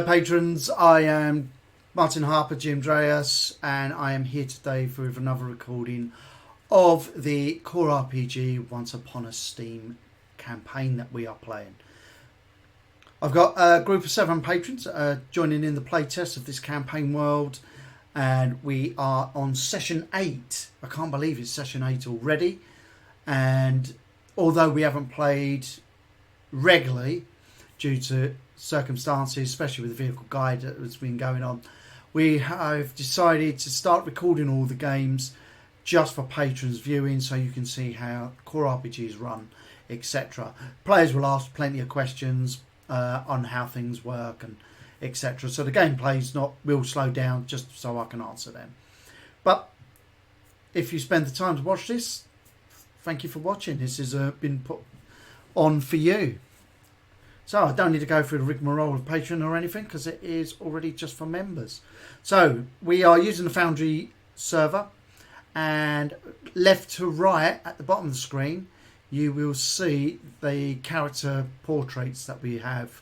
Hello patrons, I am Martin Harper, Jim Dreas, and I am here today for another recording of the Core RPG Once Upon a Steam campaign that we are playing. I've got a group of 7 patrons joining in the playtest of this campaign world, and we are on session 8. I can't believe it's session 8 already, and although we haven't played regularly due to circumstances, especially with the vehicle guide that has been going on, we have decided to start recording all the games just for patrons viewing, so you can see how core RPGs run, etc. Players will ask plenty of questions on how things work and etc. So the gameplay's will slow down just so I can answer them. But if you spend the time to watch this, thank you for watching. This has been put on for you. So I don't need to go through the rigmarole of Patreon or anything because it is already just for members. So we are using the Foundry server, and left to right at the bottom of the screen you will see the character portraits that we have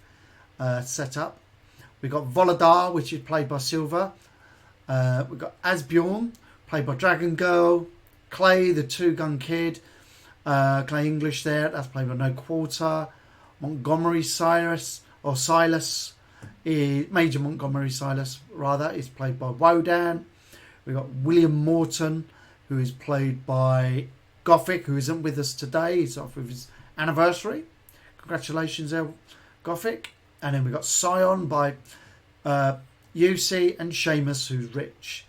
set up. We've got Volodar, which is played by Silver. We've got Asbjorn, played by Dragon Girl. Clay, the two-gun kid. Clay English there, that's played by No Quarter. Montgomery Silas, Major Montgomery Silas rather, is played by Wodan. We've got William Morton, who is played by Gothic, who isn't with us today. He's off with his anniversary. Congratulations there, Gothic. And then we've got Scion by UC, and Seamus, who's Rich.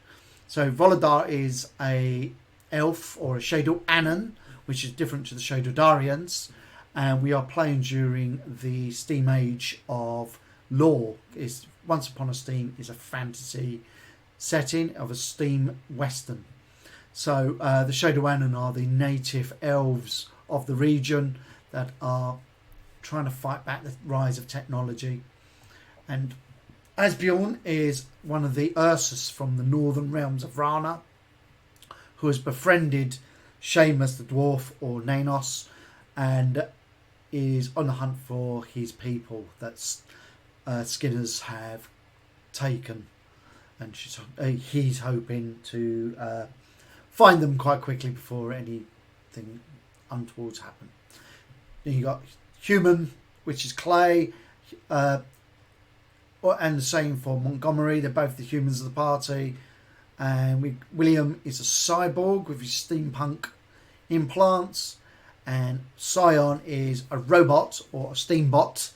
So Volodar is a elf, or a Shadow Anon, which is different to the Shadowdarians. And we are playing during the Steam Age of Lore. Once Upon a Steam is a fantasy setting of a Steam Western. So the Shadowwanan are the native elves of the region that are trying to fight back the rise of technology. And Asbjorn is one of the Ursus from the northern realms of Rana, who has befriended Seamus the dwarf, or Nanos, and is on the hunt for his people that Skinners have taken, and he's hoping to find them quite quickly before anything untoward happen. Then you got Human, which is Clay, and the same for Montgomery. They're both the humans of the party. And William is a cyborg with his steampunk implants. And Scion is a robot, or a steambot,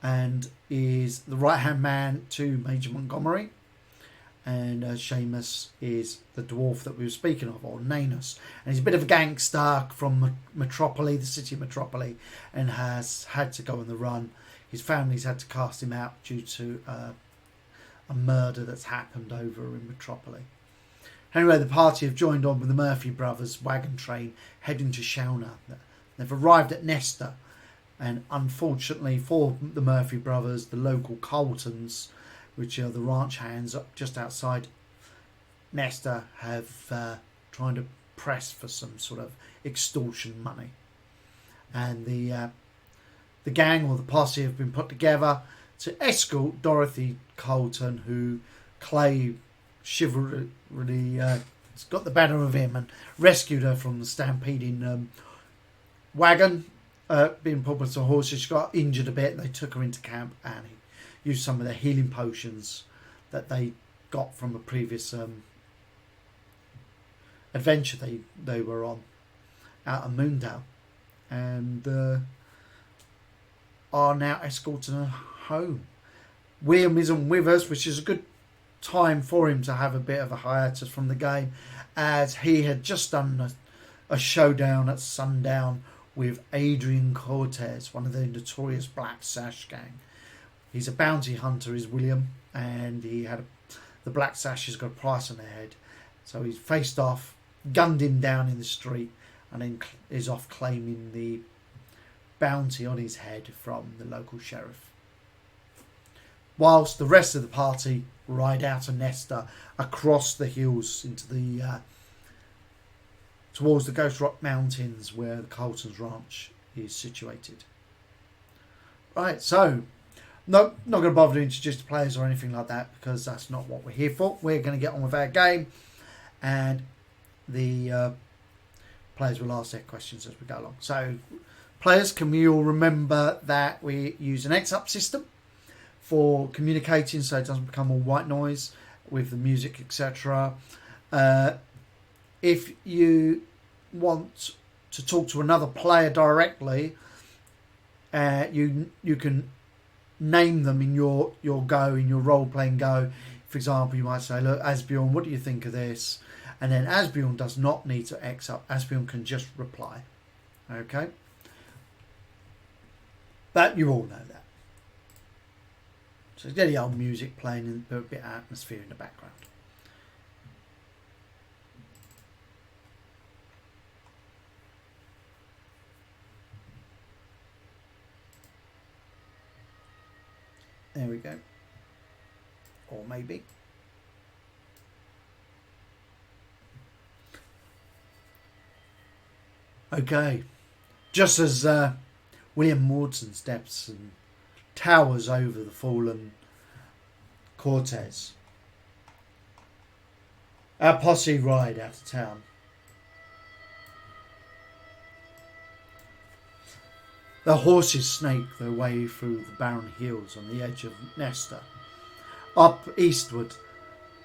and is the right-hand man to Major Montgomery. And Seamus is the dwarf that we were speaking of, or Nanos. And he's a bit of a gangster from Metropolis, the city of Metropolis, and has had to go on the run. His family's had to cast him out due to a murder that's happened over in Metropolis. Anyway, the party have joined on with the Murphy brothers' wagon train heading to Shauna. They've arrived at Nesta, and unfortunately for the Murphy brothers, the local Coltons, which are the ranch hands up just outside Nesta, have tried to press for some sort of extortion money. And the gang, or the posse, have been put together to escort Dorothy Colton, who Clay chivalry got the better of him and rescued her from the stampeding wagon being pulled with the horses. She got injured a bit. They took her into camp, and he used some of the healing potions that they got from a previous adventure they were on out of Moondale, and are now escorting her home. William isn't with us, which is a good time for him to have a bit of a hiatus from the game, as he had just done a showdown at sundown with Adrian Cortez, one of the notorious Black Sash gang. He's a bounty hunter, is William, and the Black Sash has got a price on their head, so he's faced off, gunned him down in the street, and then is off claiming the bounty on his head from the local sheriff, whilst the rest of the party ride out of Nesta across the hills into the towards the Ghost Rock Mountains, where the Colton's Ranch is situated. Right, so No, not going to bother to introduce the players or anything like that because that's not what we're here for. We're going to get on with our game, and the players will ask their questions as we go along. So, players, can we all remember that we use an X-up system for communicating so it doesn't become all white noise with the music, etc. If you want to talk to another player directly, you can name them in your go, in your role-playing go. For example, you might say, look, Asbjorn, what do you think of this? And then Asbjorn does not need to X up. Asbjorn can just reply. Okay? But you all know that. So get the old music playing and a bit of atmosphere in the background. There we go. Or maybe. Okay. Just as William Morton steps and towers over the fallen Cortez, our posse ride out of town. The horses snake their way through the barren hills on the edge of Nesta, up eastward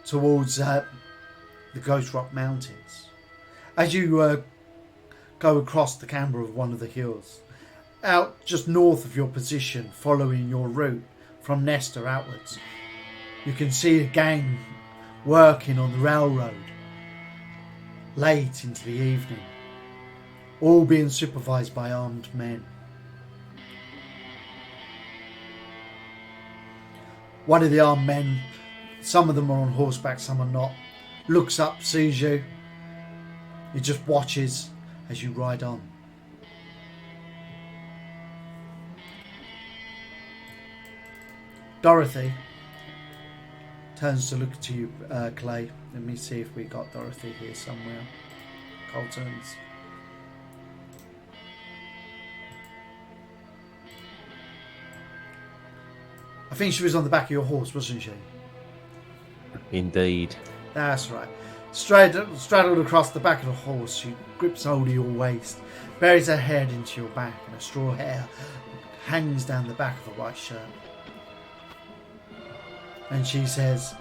towards the Ghost Rock Mountains. As you go across the camber of one of the hills, out just north of your position, following your route from Nesta outwards, you can see a gang working on the railroad late into the evening, all being supervised by armed men. One of the armed men, some of them are on horseback, some are not, looks up, sees you. He just watches as you ride on. Dorothy turns to look to you, Clay. Let me see if we got Dorothy here somewhere. Colton's. I think she was on the back of your horse, wasn't she? Indeed. That's right. Straddled across the back of the horse, she grips hold of your waist, buries her head into your back, and her straw hair hangs down the back of the white shirt. And she says,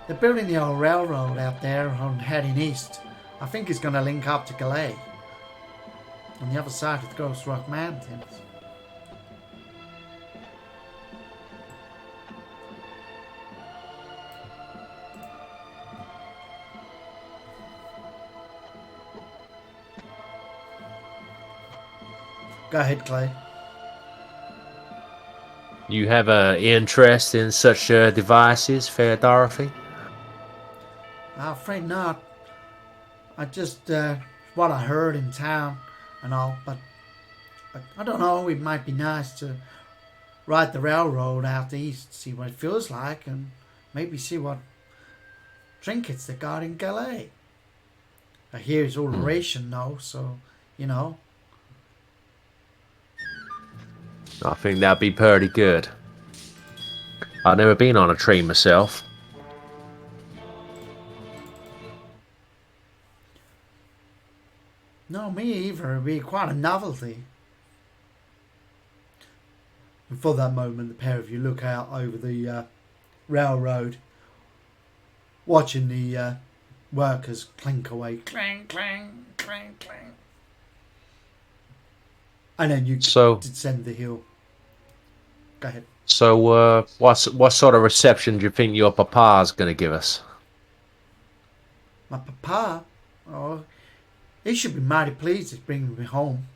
they're building the old railroad out there on heading east. I think it's going to link up to Galay on the other side of the Ghost Rock Mountains. Go ahead, Clay. You have an interest in such devices, fair Dorothy? I'm afraid not. I just, what I heard in town and all, but I don't know, it might be nice to ride the railroad out east, see what it feels like, and maybe see what trinkets they got in Galay. I hear it's all ration though, so, you know. I think that'd be pretty good. I've never been on a train myself. No, me either. It'd be quite a novelty. And for that moment, the pair of you look out over the railroad, watching the workers clink away. Clang, clang, clang, clang. And then you descend the hill. Go ahead. So, what sort of reception do you think your papa's going to give us? My papa? Oh, he should be mighty pleased he's bringing me home.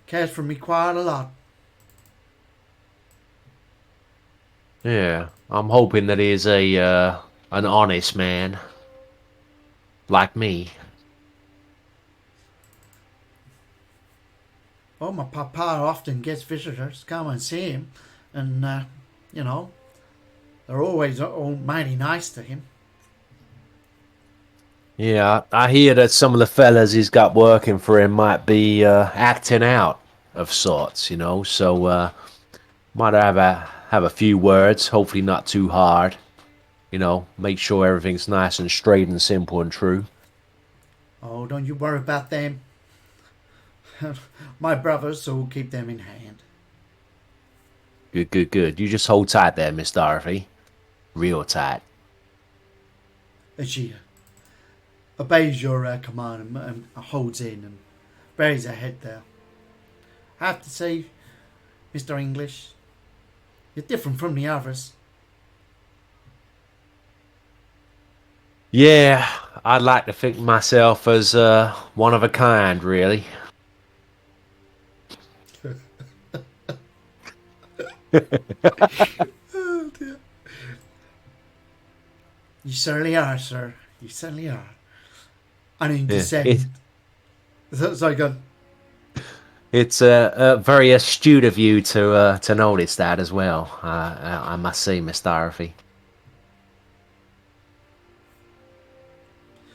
Cares for me quite a lot. Yeah, I'm hoping that he's an honest man, like me. Well, my papa often gets visitors come and see him, and you know, they're always almighty nice to him. Yeah, I hear that some of the fellas he's got working for him might be acting out. of sorts, you know. So might have a few words. Hopefully not too hard. You know, make sure everything's nice and straight and simple and true. Oh, don't you worry about them. My brothers will keep them in hand. Good, good, good. You just hold tight there, Miss Dorothy. Real tight. And she obeys your command and holds in and buries her head there. I have to say, Mr. English, you're different from the others. Yeah, I'd like to think myself as one of a kind, really. Oh dear. You certainly are, sir. You certainly are. And in Yeah, descent. Sorry, go on. it's very astute of you to notice that as well. I must say, Miss Dorothy.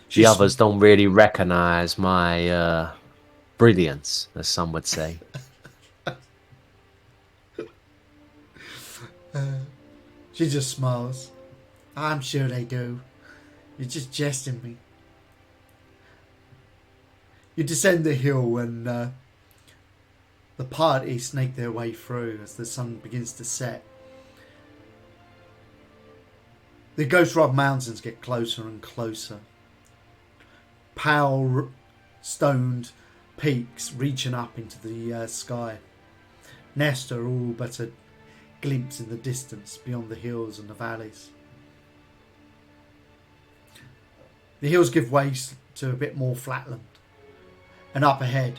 The She's others don't really recognize my brilliance, as some would say. she just smiles. I'm sure they do. You're just jesting me. You descend the hill and the party snake their way through as the sun begins to set. The Ghost Rock Mountains get closer and closer. Pale, stoned peaks reaching up into the sky. Nesta all but a glimpse in the distance beyond the hills and the valleys. The hills give way to a bit more flatland. And up ahead,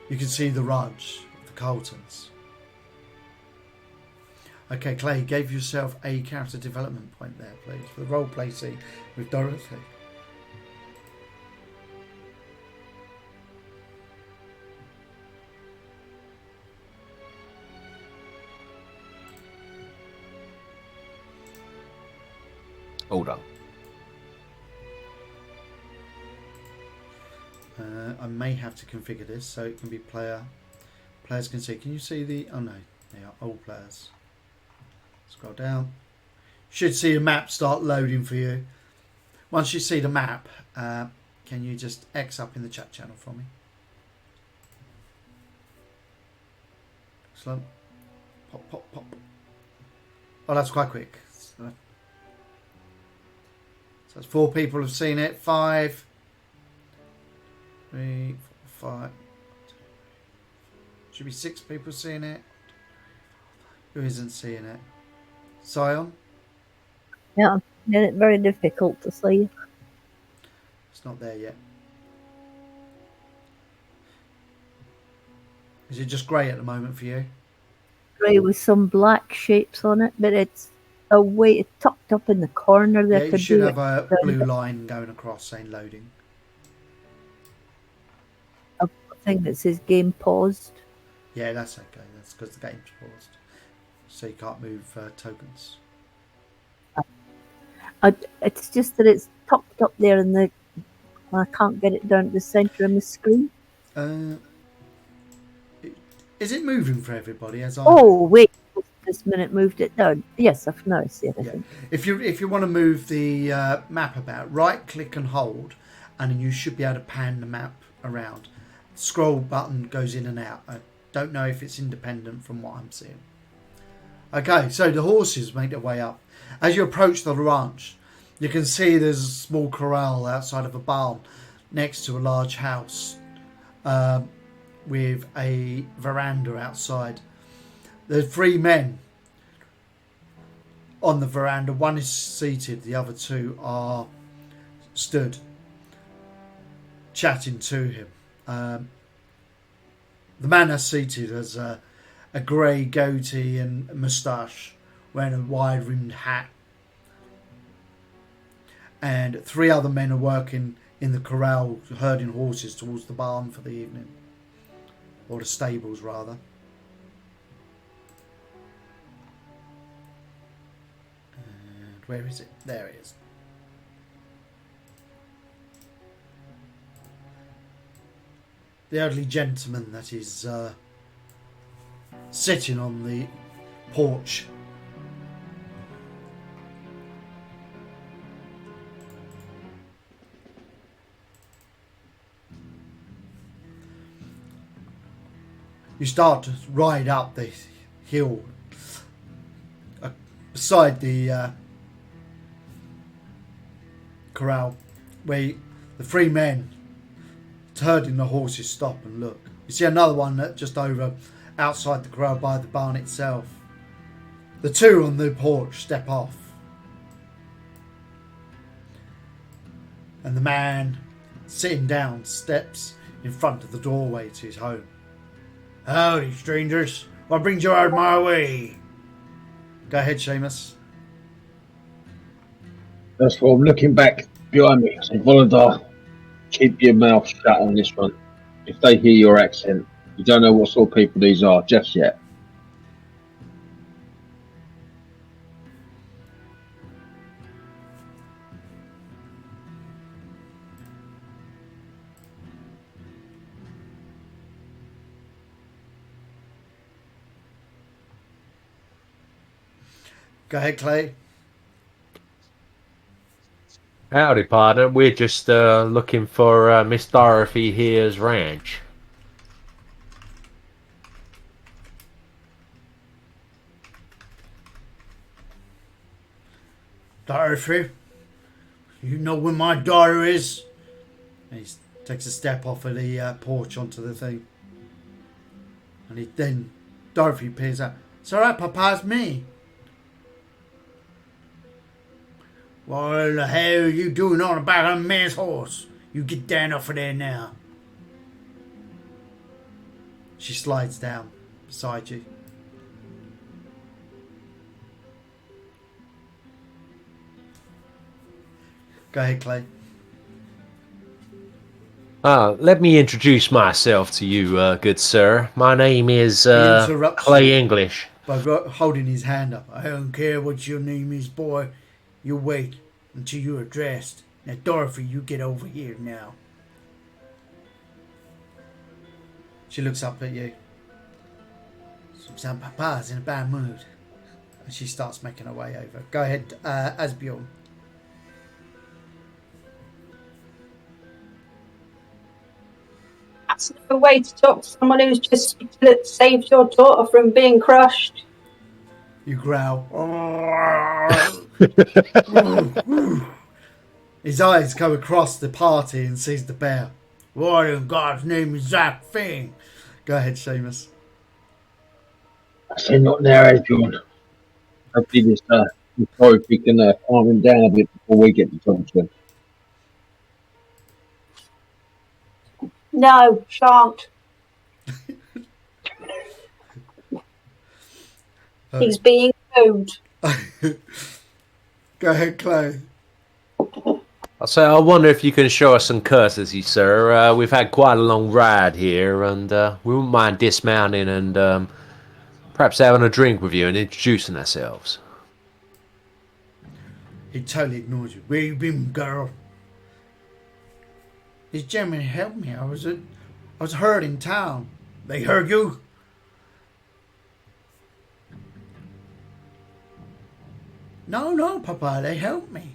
you can see the ranch of the Coltons. Okay, Clay, give yourself a character development point there, please, for the roleplay scene with Dorothy. Hold on. I may have to configure this so it can be players can see. Can you see the... Oh no, they are all players. Scroll down. Should see a map start loading for you. Once you see the map, can you just X up in the chat channel for me? Excellent. Pop, pop, pop. Oh, that's quite quick. So that's 4 people have seen it. 5, 3, 4, 5. Should be 6 people seeing it. Who isn't seeing it? Sion? Yeah, I find it very difficult to see. It's not there yet. Is it just grey at the moment for you? Grey with some black shapes on it, but it's away tucked up in the corner there. Yeah, you should have a blue line going across saying loading. A thing that says game paused. Yeah, that's okay. That's because the game's paused. So you can't move tokens. It's just that it's tucked up there in the... I can't get it down to the centre of the screen. Is it moving for everybody? Oh, wait. This minute moved it down. Yes, I've now seen it. Yeah. If you want to move the map about, right click and hold, and you should be able to pan the map around. The scroll button goes in and out. I don't know if it's independent from what I'm seeing. Okay, so the horses make their way up. As you approach the ranch, you can see there's a small corral outside of a barn next to a large house with a veranda outside. There's 3 men on the veranda. One is seated, the other 2 are stood chatting to him. The man that's seated has a grey goatee and moustache, wearing a wide-rimmed hat. And 3 other men are working in the corral, herding horses towards the barn for the evening. Or the stables, rather. And where is it? There it is. The elderly gentleman that is sitting on the porch. You start to ride up the hill beside the corral, where the three men herding the horses stop and look. You see another one that just over outside the corral by the barn itself. The two on the porch step off, and the man sitting down steps in front of the doorway to his home. Howdy, strangers. What brings you out my way? Go ahead, Seamus. That's what I'm looking back behind me. So, Volodar, keep your mouth shut on this one. If they hear your accent, you don't know what sort of people these are just yet. Go ahead, Clay. Howdy, partner. We're just looking for Miss Dorothy here's ranch. Dorothy, you know where my daughter is? And he takes a step off of the porch onto the thing. And then Dorothy peers out. It's alright, Papa, it's me. What the hell are you doing on the back of a man's horse? You get down off of there now. She slides down beside you. Go ahead, Clay. Let me introduce myself to you, good sir. My name is interrupts Clay you. English. By holding his hand up. I don't care what your name is, boy. You wait until you're dressed. Now, Dorothy, you get over here now. She looks up at you. Sometimes Papa's in a bad mood. And she starts making her way over. Go ahead, Asbjorn. That's no way to talk to someone who's just saved your daughter from being crushed. You growl. His eyes go across the party and sees the bear. What in God's name is that thing? Go ahead, Seamus. I say not now, Adrian. Hopefully this Dorothy can calm him down a bit before we get to talk to him. No, shan't. He's being rude. Go ahead, Clay. I wonder if you can show us some courtesy, sir. We've had quite a long ride here, and we wouldn't mind dismounting and perhaps having a drink with you and introducing ourselves. He totally ignores you. Where you been, girl? These gentlemen helped me. I was hurt in town. They hurt you? No, Papa. They helped me.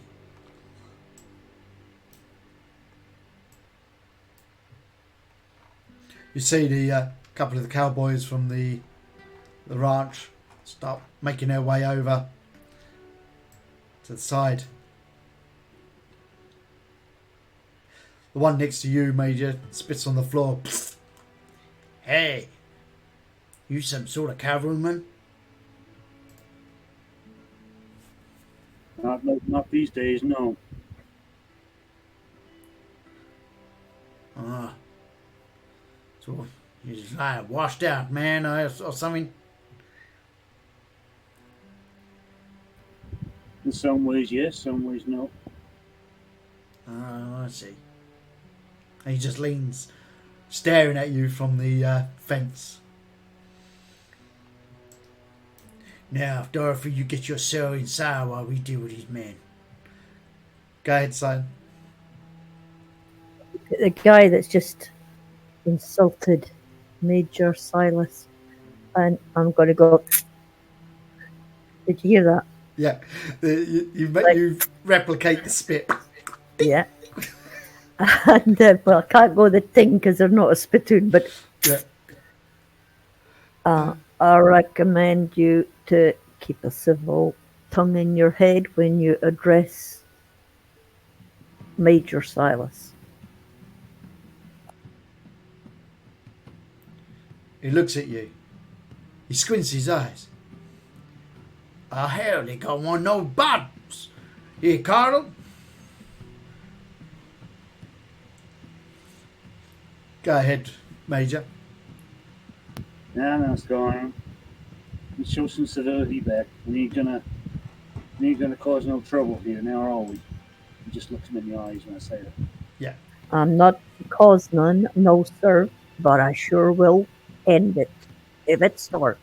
You see the couple of the cowboys from the ranch start making their way over to the side. The one next to you, Major, spits on the floor. Psst. Hey, you some sort of cavalryman? Not these days, no. So you just like washed out, man, or something? In some ways, yes. Some ways, no. I see. And he just leans, staring at you from the fence. Now, Dorothy, you get your cell inside while we deal with these men. Go ahead, son. The guy that's just insulted Major Silas. and I'm going to go. Did you hear that? Yeah, Like- you replicate the spit. Yeah. And well, I can't go the thing because they're not a spittoon, but Yeah. I recommend you to keep a civil tongue in your head when you address Major Silas. He looks at you. He squints his eyes. Oh, hell, they got one no bottoms. Here, Carl. Go ahead, Major. No, Storm. You show some civility back. We ain't gonna cause no trouble here now, are we? You just look him in the eyes when I say that. Yeah. I'm not cause none, no sir, but I sure will end it if it starts.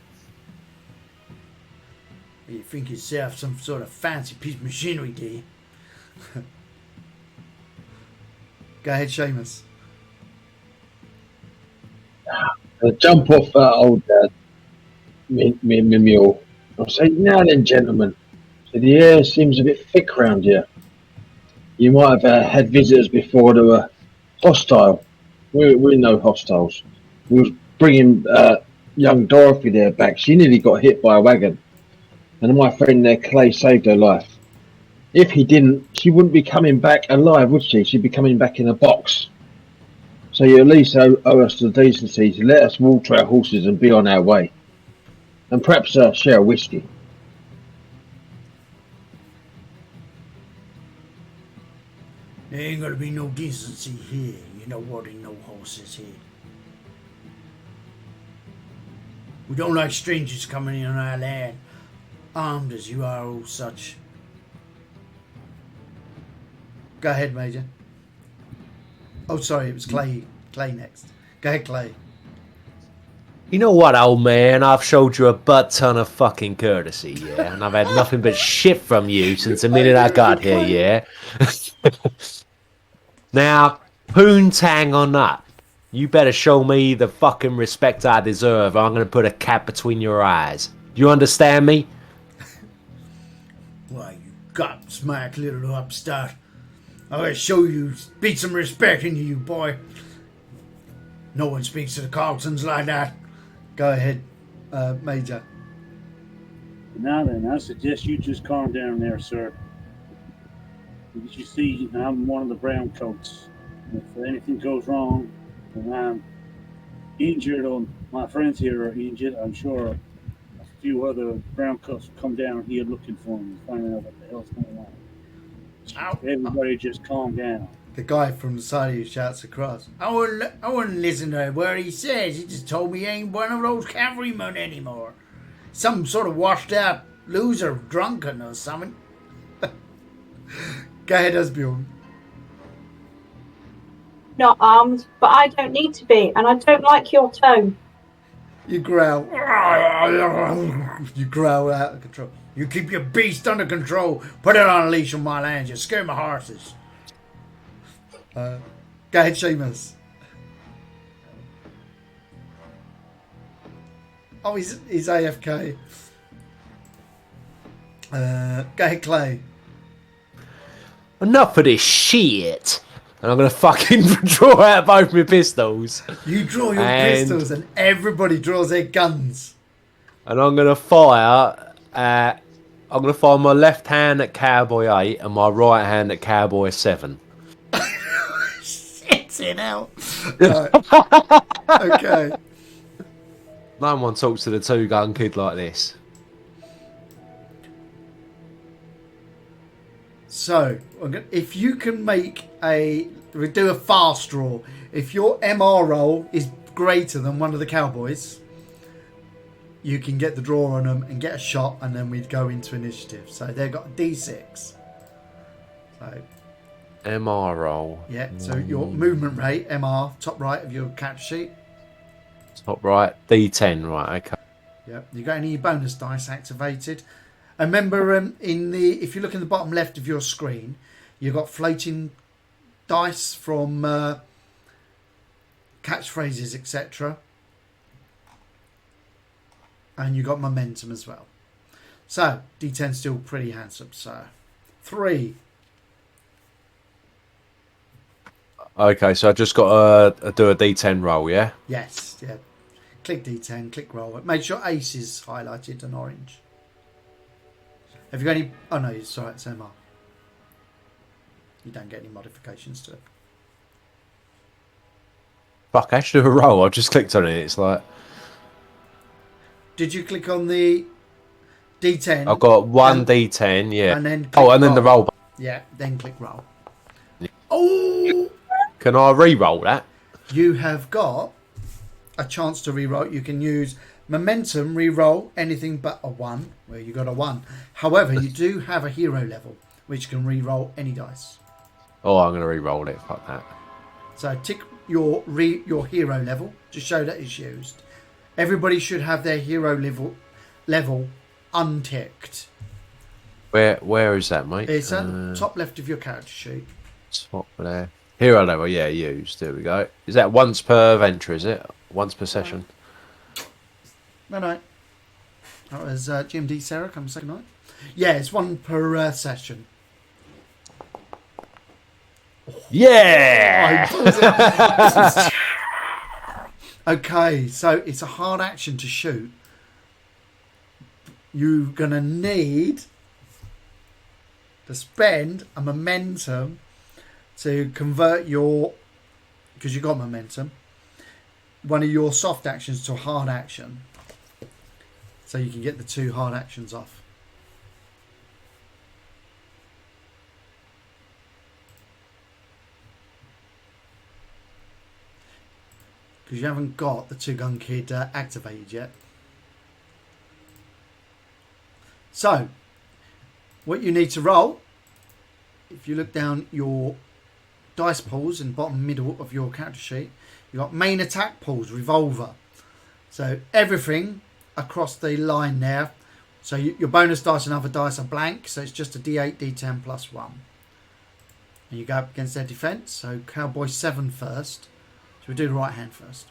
You think yourself some sort of fancy piece of machinery, do you? Go ahead, Seamus. Jump off that old me mule. I'll say, now then, gentlemen. So the air seems a bit thick round here. You might have had visitors before that were hostile. We're no hostiles. We was bringing young Dorothy there back. She nearly got hit by a wagon. And my friend there, Clay, saved her life. If he didn't, she wouldn't be coming back alive, would she? She'd be coming back in a box. So you at least owe us the decency to let us water our horses and be on our way. And perhaps share a whiskey. There ain't gonna be no decency here. You know what? Ain't no horses here. We don't like strangers coming in on our land, armed as you are, all such. Go ahead, Major. Oh, sorry, it was Clay. Clay next. Go ahead, Clay. You know what, old man? I've showed you a butt ton of fucking courtesy, yeah? And I've had nothing but shit from you since the minute I got here, yeah? Now, poontang or not, you better show me the fucking respect I deserve, or I'm gonna put a cap between your eyes. You understand me? Why, you gobsmacked little upstart. I'm gonna show you, beat some respect into you, boy. No one speaks to the Carltons like that. Go ahead, Major. Now then, I suggest you just calm down there, sir. As you see, I'm one of the brown coats. If anything goes wrong and I'm injured or my friends here are injured, I'm sure a few other brown coats will come down here looking for me, finding out what the hell's going on. Ow. Everybody just calm down. The guy from the side of you shouts across. I wouldn't listen to what he says. He just told me he ain't one of those cavalrymen anymore. Some sort of washed out loser, drunken or something. Go ahead, Asbjorn. Not armed, but I don't need to be, and I don't like your tone. You growl. You growl out of control. You keep your beast under control. Put it on a leash on my land. You scare my horses. Go ahead, Seamus. Oh, he's AFK. Go ahead, Clay. Enough of this shit. And I'm gonna fucking draw out both my pistols. You draw your pistols and everybody draws their guns. And I'm gonna fire my left hand at Cowboy 8 and my right hand at Cowboy 7. Shit's in hell. Okay. No one talks to the two-gun kid like this. So, if you can make we do a fast draw. If your MR roll is greater than one of the cowboys, you can get the draw on them and get a shot, and then we'd go into initiative. So they've got a D6. So MR roll. yeah. So your movement rate, MR, top right of your catch sheet. Top right. D10, right, okay. Yeah. You got any bonus dice activated? And remember, if you look in the bottom left of your screen, you've got floating dice from catchphrases, etc. And you got momentum as well. So, D10 still pretty handsome. So, 3. Okay, so I just got to do a D10 roll, yeah? Yes, yeah. Click D10, click roll. Make sure ace is highlighted and orange. Have you got any... Oh, no, sorry, it's MR. You don't get any modifications to it. Fuck, I should do a roll. I just clicked on it. It's like... Did you click on the D10? I've got one and, D10, yeah. And then Oh, and then the roll. Yeah, then click roll. Oh! Can I re-roll that? You have got a chance to re-roll. You can use momentum, re-roll anything but a 1, where you got a 1. However, you do have a hero level, which can re-roll any dice. Oh, I'm going to re-roll it. Fuck that. So tick your hero level to show that it's used. Everybody should have their hero level unticked. Where is that, mate? It's at the top left of your character sheet. Top there. Hero level, yeah, used. There we go. Is that once per venture, is it? Once per session? No. That was GMD Sarah, come second night. Yeah, it's 1 per session. Yeah! Okay, so it's a hard action to shoot. You're going to need to spend a momentum to convert because you got momentum, one of your soft actions to a hard action. So you can get the 2 hard actions off. Because you haven't got the 2-gun kid activated yet. So, what you need to roll, if you look down your dice pools in the bottom middle of your character sheet, you've got main attack pools, revolver. So everything across the line there. So your bonus dice and other dice are blank, so it's just a D8, D10 plus 1. And you go up against their defense. So Cowboy 7 first. So we do the right hand first.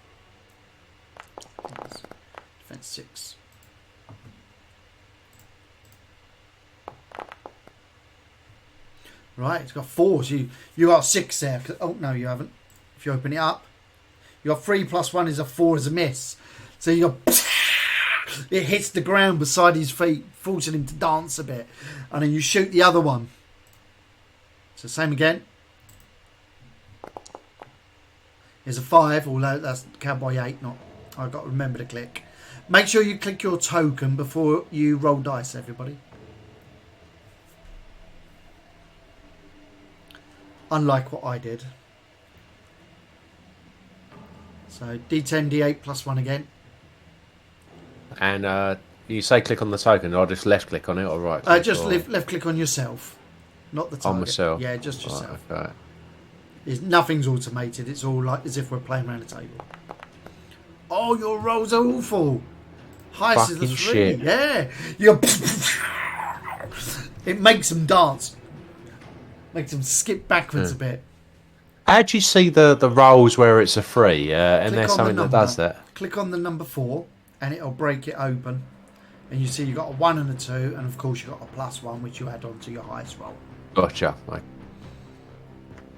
Defense 6. Right, it's got 4. So you got 6 there. Oh, no, you haven't. If you open it up, you got 3 plus 1 is a 4 as a miss. So you got... It hits the ground beside his feet, forcing him to dance a bit. And then you shoot the other one. So same again. Here's a 5, although that's Cowboy 8, not... I've got to remember to click. Make sure you click your token before you roll dice, everybody. Unlike what I did. So D10, D8 plus 1 again. And you say click on the token, I'll just left click on it or right click? Just left click on yourself. Not the target. On myself? Yeah, just yourself. Right, okay. Nothing's automated. It's all like as if we're playing around the table. Oh, your rolls are awful. Highest is the 3. Shit. Yeah. You're it makes them dance. Makes them skip backwards a bit. How do you see the rolls where it's a 3? And there's something that does that? Click on the number 4 and it'll break it open. And you see you've got a 1 and a 2. And of course you've got a plus 1 which you add on to your highest roll. Gotcha.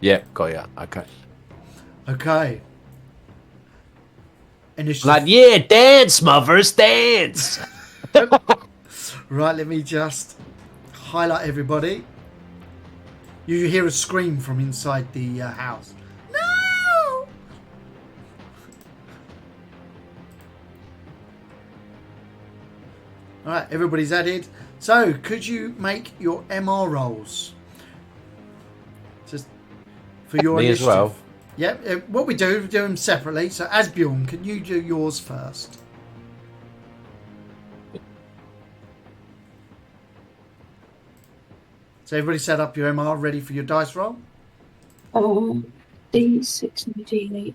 Yeah, got ya. Okay. Okay. Initiative. Like, yeah, dance, mothers, dance! Right, let me just highlight everybody. You hear a scream from inside the house. No! Alright, everybody's added. So, could you make your MR rolls? Just for your Me initiative. as well. Yep, what we do them separately. So, Asbjorn, can you do yours first? So, everybody set up your MR ready for your dice roll? D6 and D8.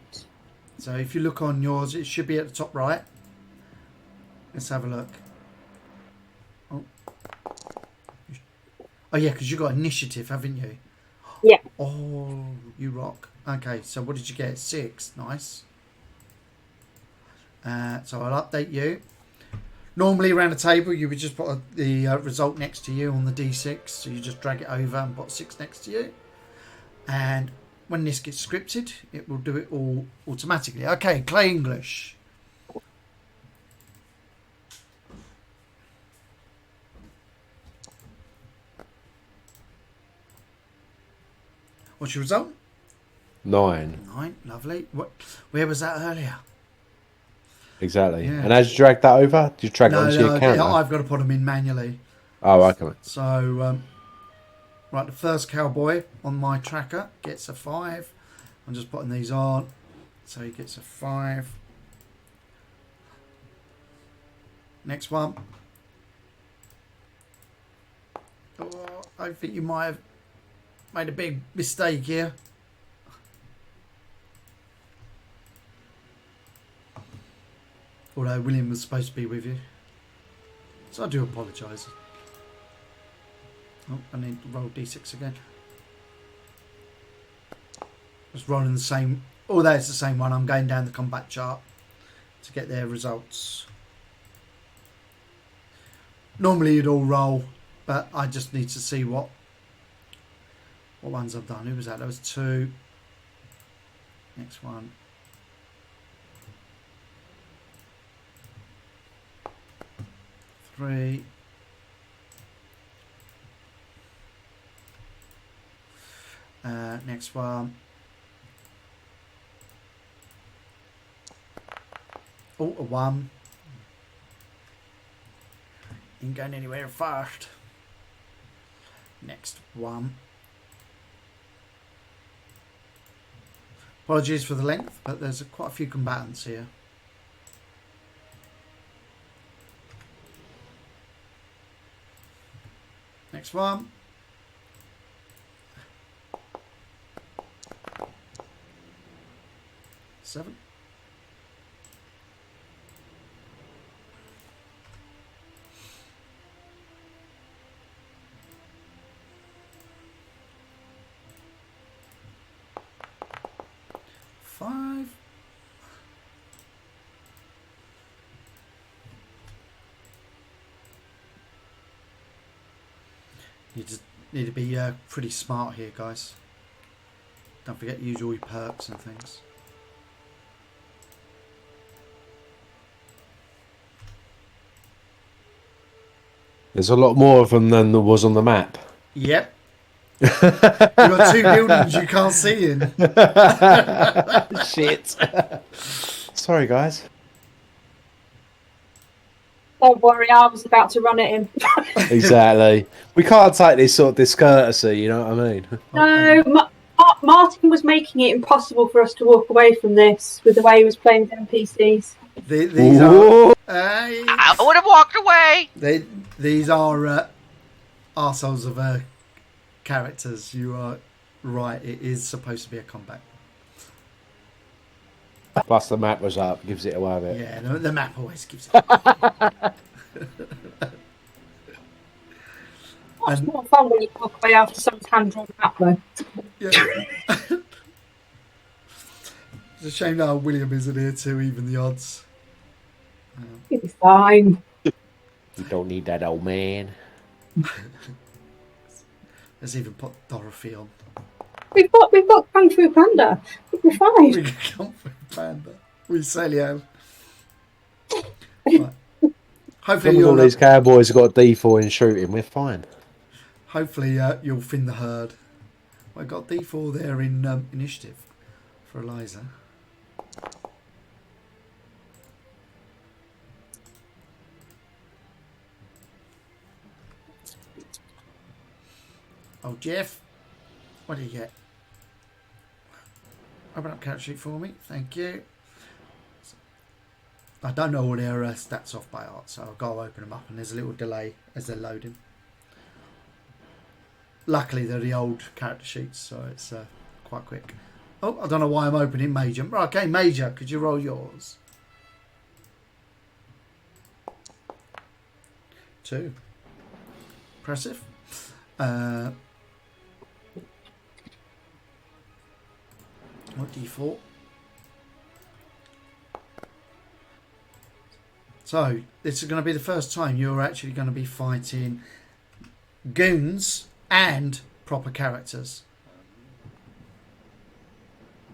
So, if you look on yours, it should be at the top right. Let's have a look. Oh yeah, because you got initiative, haven't you? Yeah. Oh, you rock. Okay, so what did you get? 6. Nice. So I'll update you. Normally around the table you would just put the result next to you on the D6, so you just drag it over and put 6 next to you. And when this gets scripted, it will do it all automatically. Okay, Clay English. What's your result? 9. 9, lovely. Where was that earlier? Exactly. Yeah. And as you drag that over, do you drag it onto your counter? I've got to put them in manually. Oh, okay. So, right, the first cowboy on my tracker gets a 5. I'm just putting these on. So he gets a 5. Next one. Oh, I think you might have made a big mistake here. Although William was supposed to be with you. So I do apologise. Oh, I need to roll D6 again. Just rolling the same. Oh, that's the same one. I'm going down the combat chart to get their results. Normally you'd all roll, but I just need to see what ones I've done. Who was that? That was 2. Next one. 3. Next one. Oh, a 1. Ain't going anywhere fast. Next one. Apologies for the length, but there's quite a few combatants here. Next one. Seven. Five. You just need to be pretty smart here, guys. Don't forget to use all your perks and things. There's a lot more of them than there was on the map. Yep. You've got 2 buildings you can't see in. Shit. Sorry, guys. Don't worry, I was about to run at him. Exactly. We can't take this sort of discourtesy, you know what I mean? No, Martin was making it impossible for us to walk away from this with the way he was playing with NPCs. These are. I would have walked away. These are arseholes of characters. You are right. It is supposed to be a combat. Plus the map was up, gives it away a bit. Yeah, the map always gives it. Much more fun when you walk away after someone's hand-drawn map, though. Yeah. It's a shame that William isn't here to even the odds. It'll be fine. You don't need that old man. Let's even put Dorothy on. We've got Kung Fu Panda. We'll be fine. We can come for Panda. We sell you. Right. Hopefully All these cowboys have got D4 in shooting, we're fine. Hopefully you'll thin the herd. I got D4 there in initiative for Eliza. Oh, Jeff, what do you get? Open up character sheet for me, thank you. I don't know all their stats off by heart, so I'll go open them up, and there's a little delay as they're loading. Luckily, they're the old character sheets, so it's quite quick. Oh, I don't know why I'm opening Major. Right, okay, Major, could you roll yours? 2. Impressive. What D4? So this is going to be the first time you're actually going to be fighting goons and proper characters.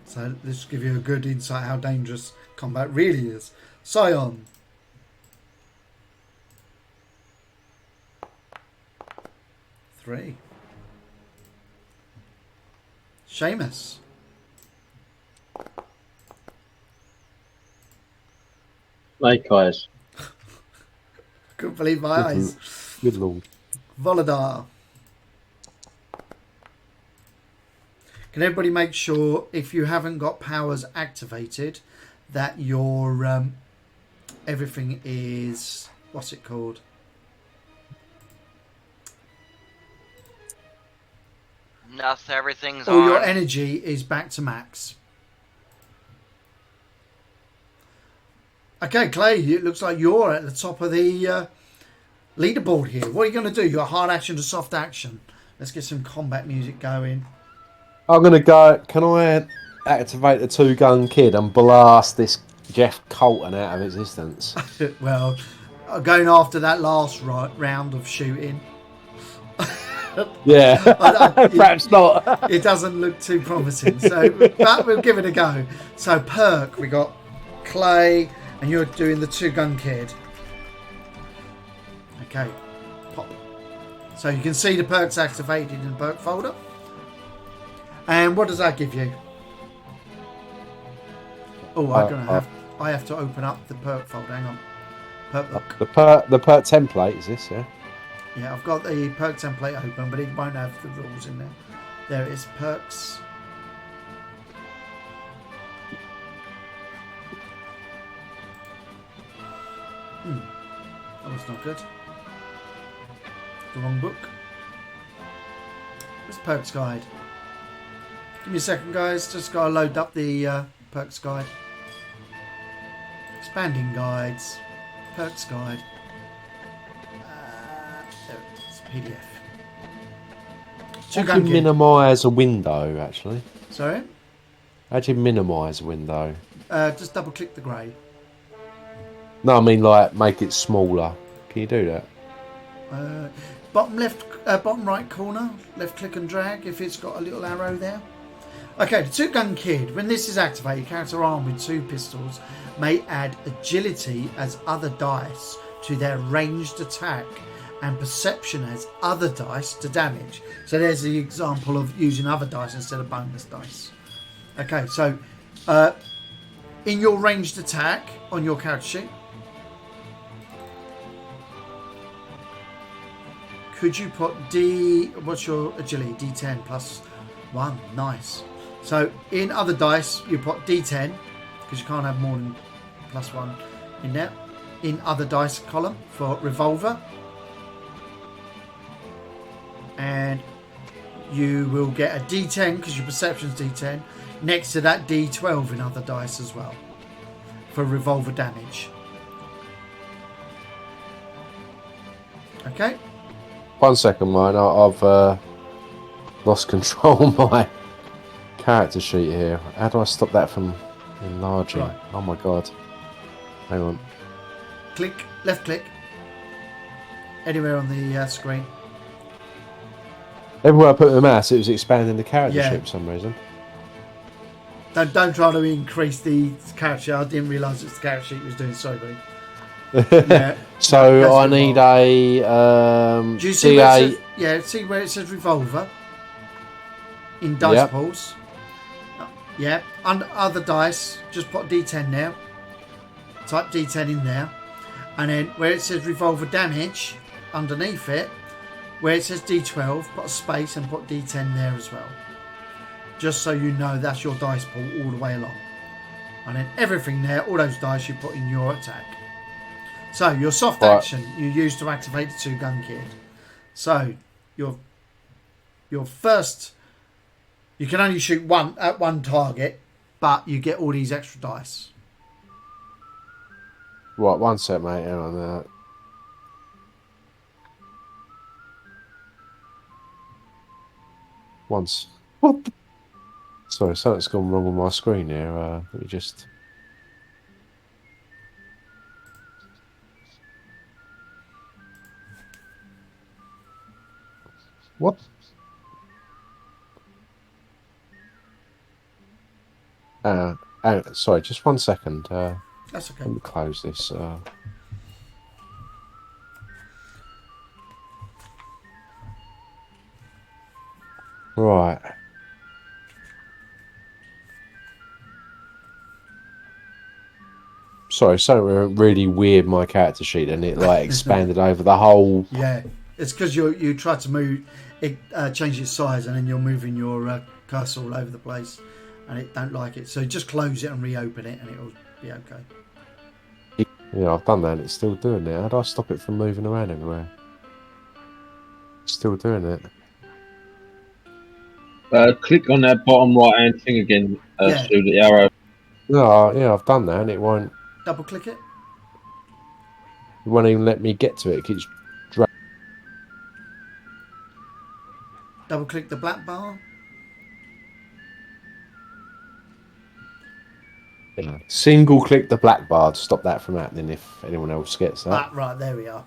So this will give you a good insight how dangerous combat really is. Scion. Three. Seamus. Snake eyes. Couldn't believe my eyes. Good lord. Volodar. Can everybody make sure if you haven't got powers activated that your everything is, what's it called? Nothing. Everything's All on. your energy is back to max. Okay, Clay, it looks like you're at the top of the leaderboard here. What are you going to do? You got hard action to soft action. Let's get some combat music going. I'm gonna go. Can I activate the 2-gun kid and blast this Jeff Colton out of existence? Well, going after that last round of shooting. Yeah, perhaps not. It doesn't look too promising, so but we'll give it a go. So perk, we got Clay, and you're doing the 2-gun kid. Okay, pop. So you can see the perks activated in the perk folder. And what does that give you? Oh, I have to open up the perk folder. Hang on, perk book. The perk template is this? Yeah. Yeah, I've got the perk template open, but it won't have the rules in there. There it is, perks. That was not good. The wrong book. Where's perks guide? Give me a second, guys. Just gotta load up the perks guide. Expanding guides. Perks guide. There it is. PDF. How do you minimise a window, actually? Sorry? How do you minimise a window? Just double click the grey. No, I mean like make it smaller. Can you do that? Bottom left, bottom right corner. Left click and drag if it's got a little arrow there. Okay, the 2-gun kid. When this is activated, character armed with 2 pistols may add agility as other dice to their ranged attack and perception as other dice to damage. So there's the example of using other dice instead of bonus dice. Okay, so in your ranged attack on your character sheet, could you put what's your agility? D10 plus 1. Nice. So in other dice, you put D10 because you can't have more than plus 1 in there. In other dice column for revolver. And you will get a D10 because your perception's D10 next to that D12 in other dice as well for revolver damage. Okay. 1 second, mate. I've lost control of my character sheet here. How do I stop that from enlarging? Right. Oh my god. Hang on. Click, left click. Anywhere on the screen. Everywhere I put the mouse, it was expanding the character Yeah. sheet for some reason. Don't try to increase the character sheet. I didn't realise it's the character sheet was doing. Sorry, buddy. Yeah. So That's I the need revolver. a Do you see where it D8. says, yeah, see where it says revolver? In dice Yep. pools. Yeah. Under other dice, just put D10 now. Type D10 in there. And then where it says revolver damage, underneath it, where it says D12, put a space and put D10 there as well. Just so you know that's your dice pool all the way along. And then everything there, all those dice you put in your attack. So your soft action you use to activate the 2-gun kid. So your first, you can only shoot one at one target, but you get all these extra dice. Right, 1 sec, mate. Hang on. Once. What? Sorry, something's gone wrong with my screen here. Let me just. What? Sorry, just 1 second. That's okay. Let me close this. Right. Sorry, something really weird my character sheet, and it like expanded over the whole. Yeah, it's because you try to move it, change its size, and then you're moving your cursor all over the place, and it don't like it. So just close it and reopen it, and it'll be okay. Yeah, I've done that, and it's still doing it. How do I stop it from moving around everywhere? Still doing it. Click on that bottom right hand thing again, Yeah. through the arrow. No, yeah, I've done that, and it won't. Double click it. It won't even let me get to it. It keeps. Double click the black bar. Yeah. Single click the black bar to stop that from happening. If anyone else gets that. Ah, right, there we are.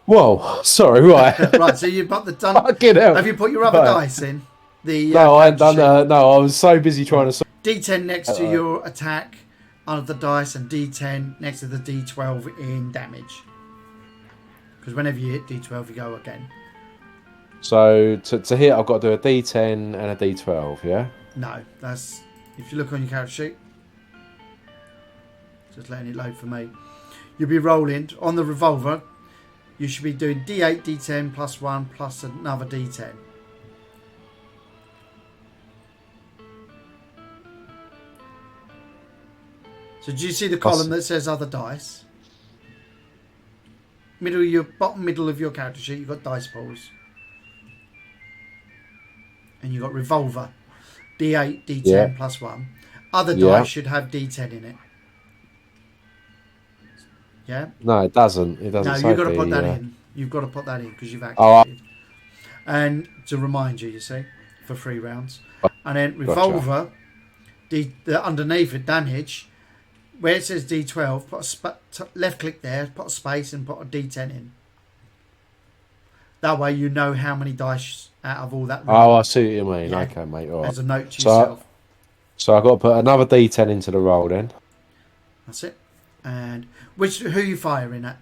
Whoa, sorry, right. Right, so you've got the done. Fucking hell. Have you put your other Right. dice in? The No, I hadn't done character sheet? no, I was so busy trying to. D10 next to your attack under the dice, and D10 next to the D12 in damage. Because whenever you hit D12, you go again. So to hit, I've got to do a D10 and a D12. Yeah. No, that's if you look on your character sheet. Just letting it load for me. You'll be rolling on the revolver. You should be doing D8, D10 plus 1 plus another D10. So do you see the column that says other dice? Bottom middle of your character sheet, you've got dice pools. And you've got revolver. D8, D10 plus 1. Other dice should have D10 in it. Yeah? No, it doesn't. It doesn't. No, you've got to put that in. You've got to put that in because you've Oh, activated. And to remind you, you see, for 3 rounds. And then revolver, the underneath it, damage, where it says D12, put left click there, put a space and put a D10 in. That way you know how many dice out of all that. Oh, I see what you mean. Yeah. Okay, mate. All right. As a note to yourself. So I've got to put another D10 into the roll then. That's it. And who are you firing at?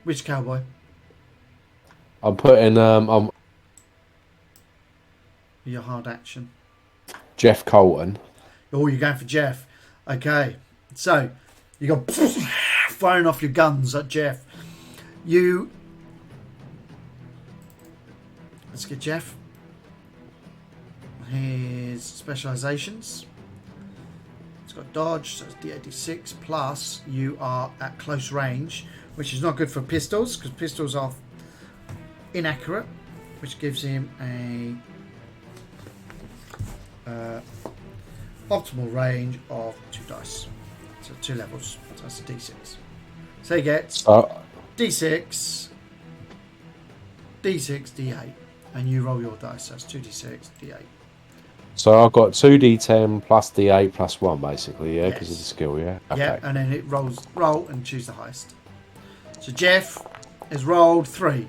Which cowboy? I'm putting I'm Your hard action. Jeff Colton. Oh, you're going for Jeff. Okay. So, you go firing off your guns at Jeff. Let's get Jeff. His specializations. It's got dodge, so it's D86 plus you are at close range, which is not good for pistols because pistols are inaccurate, which gives him a optimal range of 2 dice. So 2 levels. So that's a D6. So he gets D6, D6, D8. And you roll your dice. So that's 2D6, D8. So I've got 2D10 plus D8 plus 1 basically, yeah, because of the skill, yeah? Okay. Yeah, and then it roll and choose the highest. So Jeff has rolled 3.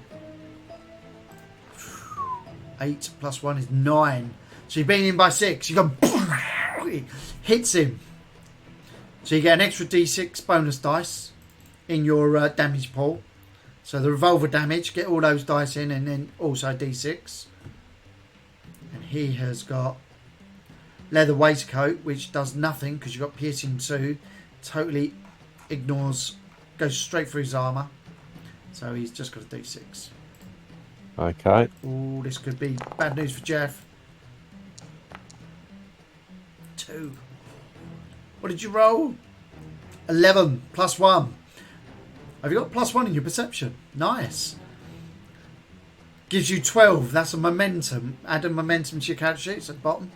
8 plus 1 is 9. So you're beating him by 6. You go, hits him. So you get an extra D6 bonus dice in your damage pool. So the revolver damage, get all those dice in, and then also D6. And he has got leather waistcoat, which does nothing because you've got piercing 2. Totally ignores, goes straight through his armour. So he's just got a D6. Okay. Oh, this could be bad news for Jeff. 2. What did you roll? 11 plus 1. Have you got plus 1 in your perception? Nice. Gives you 12. That's a momentum. Add a momentum to your character sheets at the bottom.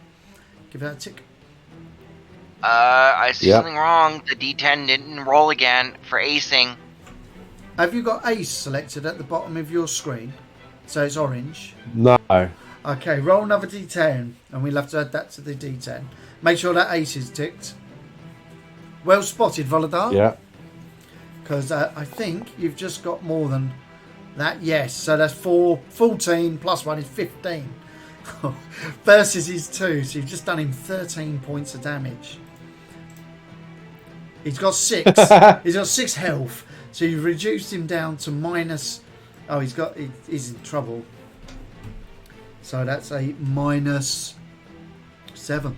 Give that a tick. I see something wrong. The D10 didn't roll again for acing. Have you got ace selected at the bottom of your screen? So it's orange. No. Okay, roll another D10. And we'll have to add that to the D10. Make sure that ace is ticked. Well spotted, Volodar. Yeah. Because I think you've just got more than that. Yes, so that's 14 plus 1 is 15. Versus his 2, so you've just done him 13 points of damage. He's got 6. He's got 6 health, so you've reduced him down to minus. Oh, he's in trouble. So that's a minus 7.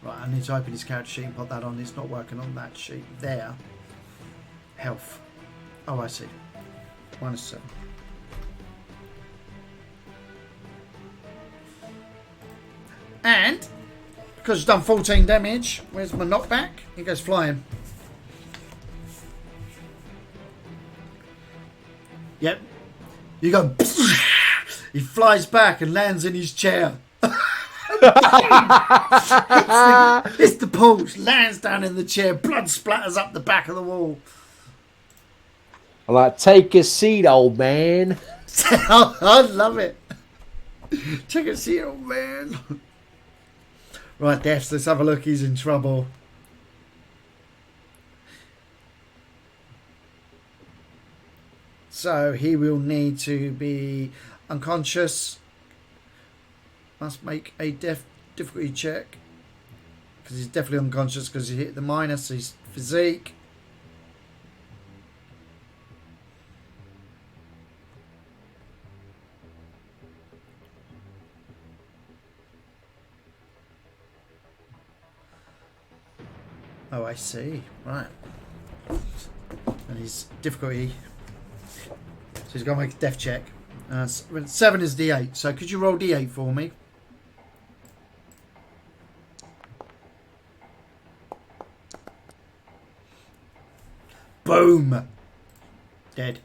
Right, I need to open his character sheet and put that on. It's not working on that sheet. There. Health. Oh, I see. Minus 7. And, because he's done 14 damage, where's my knockback? He goes flying. Yep. You go... He flies back and lands in his chair. It's the pulse, lands down in the chair, blood splatters up the back of the wall. I'm like, take a seat, old man. I love it. Take a seat, old man. Right, Defs, let's have a look. He's in trouble. So he will need to be unconscious. Must make a difficulty check. Because he's definitely unconscious because he hit the minus his physique. Oh, I see. Right. And his difficulty. So he's got to make a death check. 7 is D8. So could you roll D8 for me? Boom. Dead.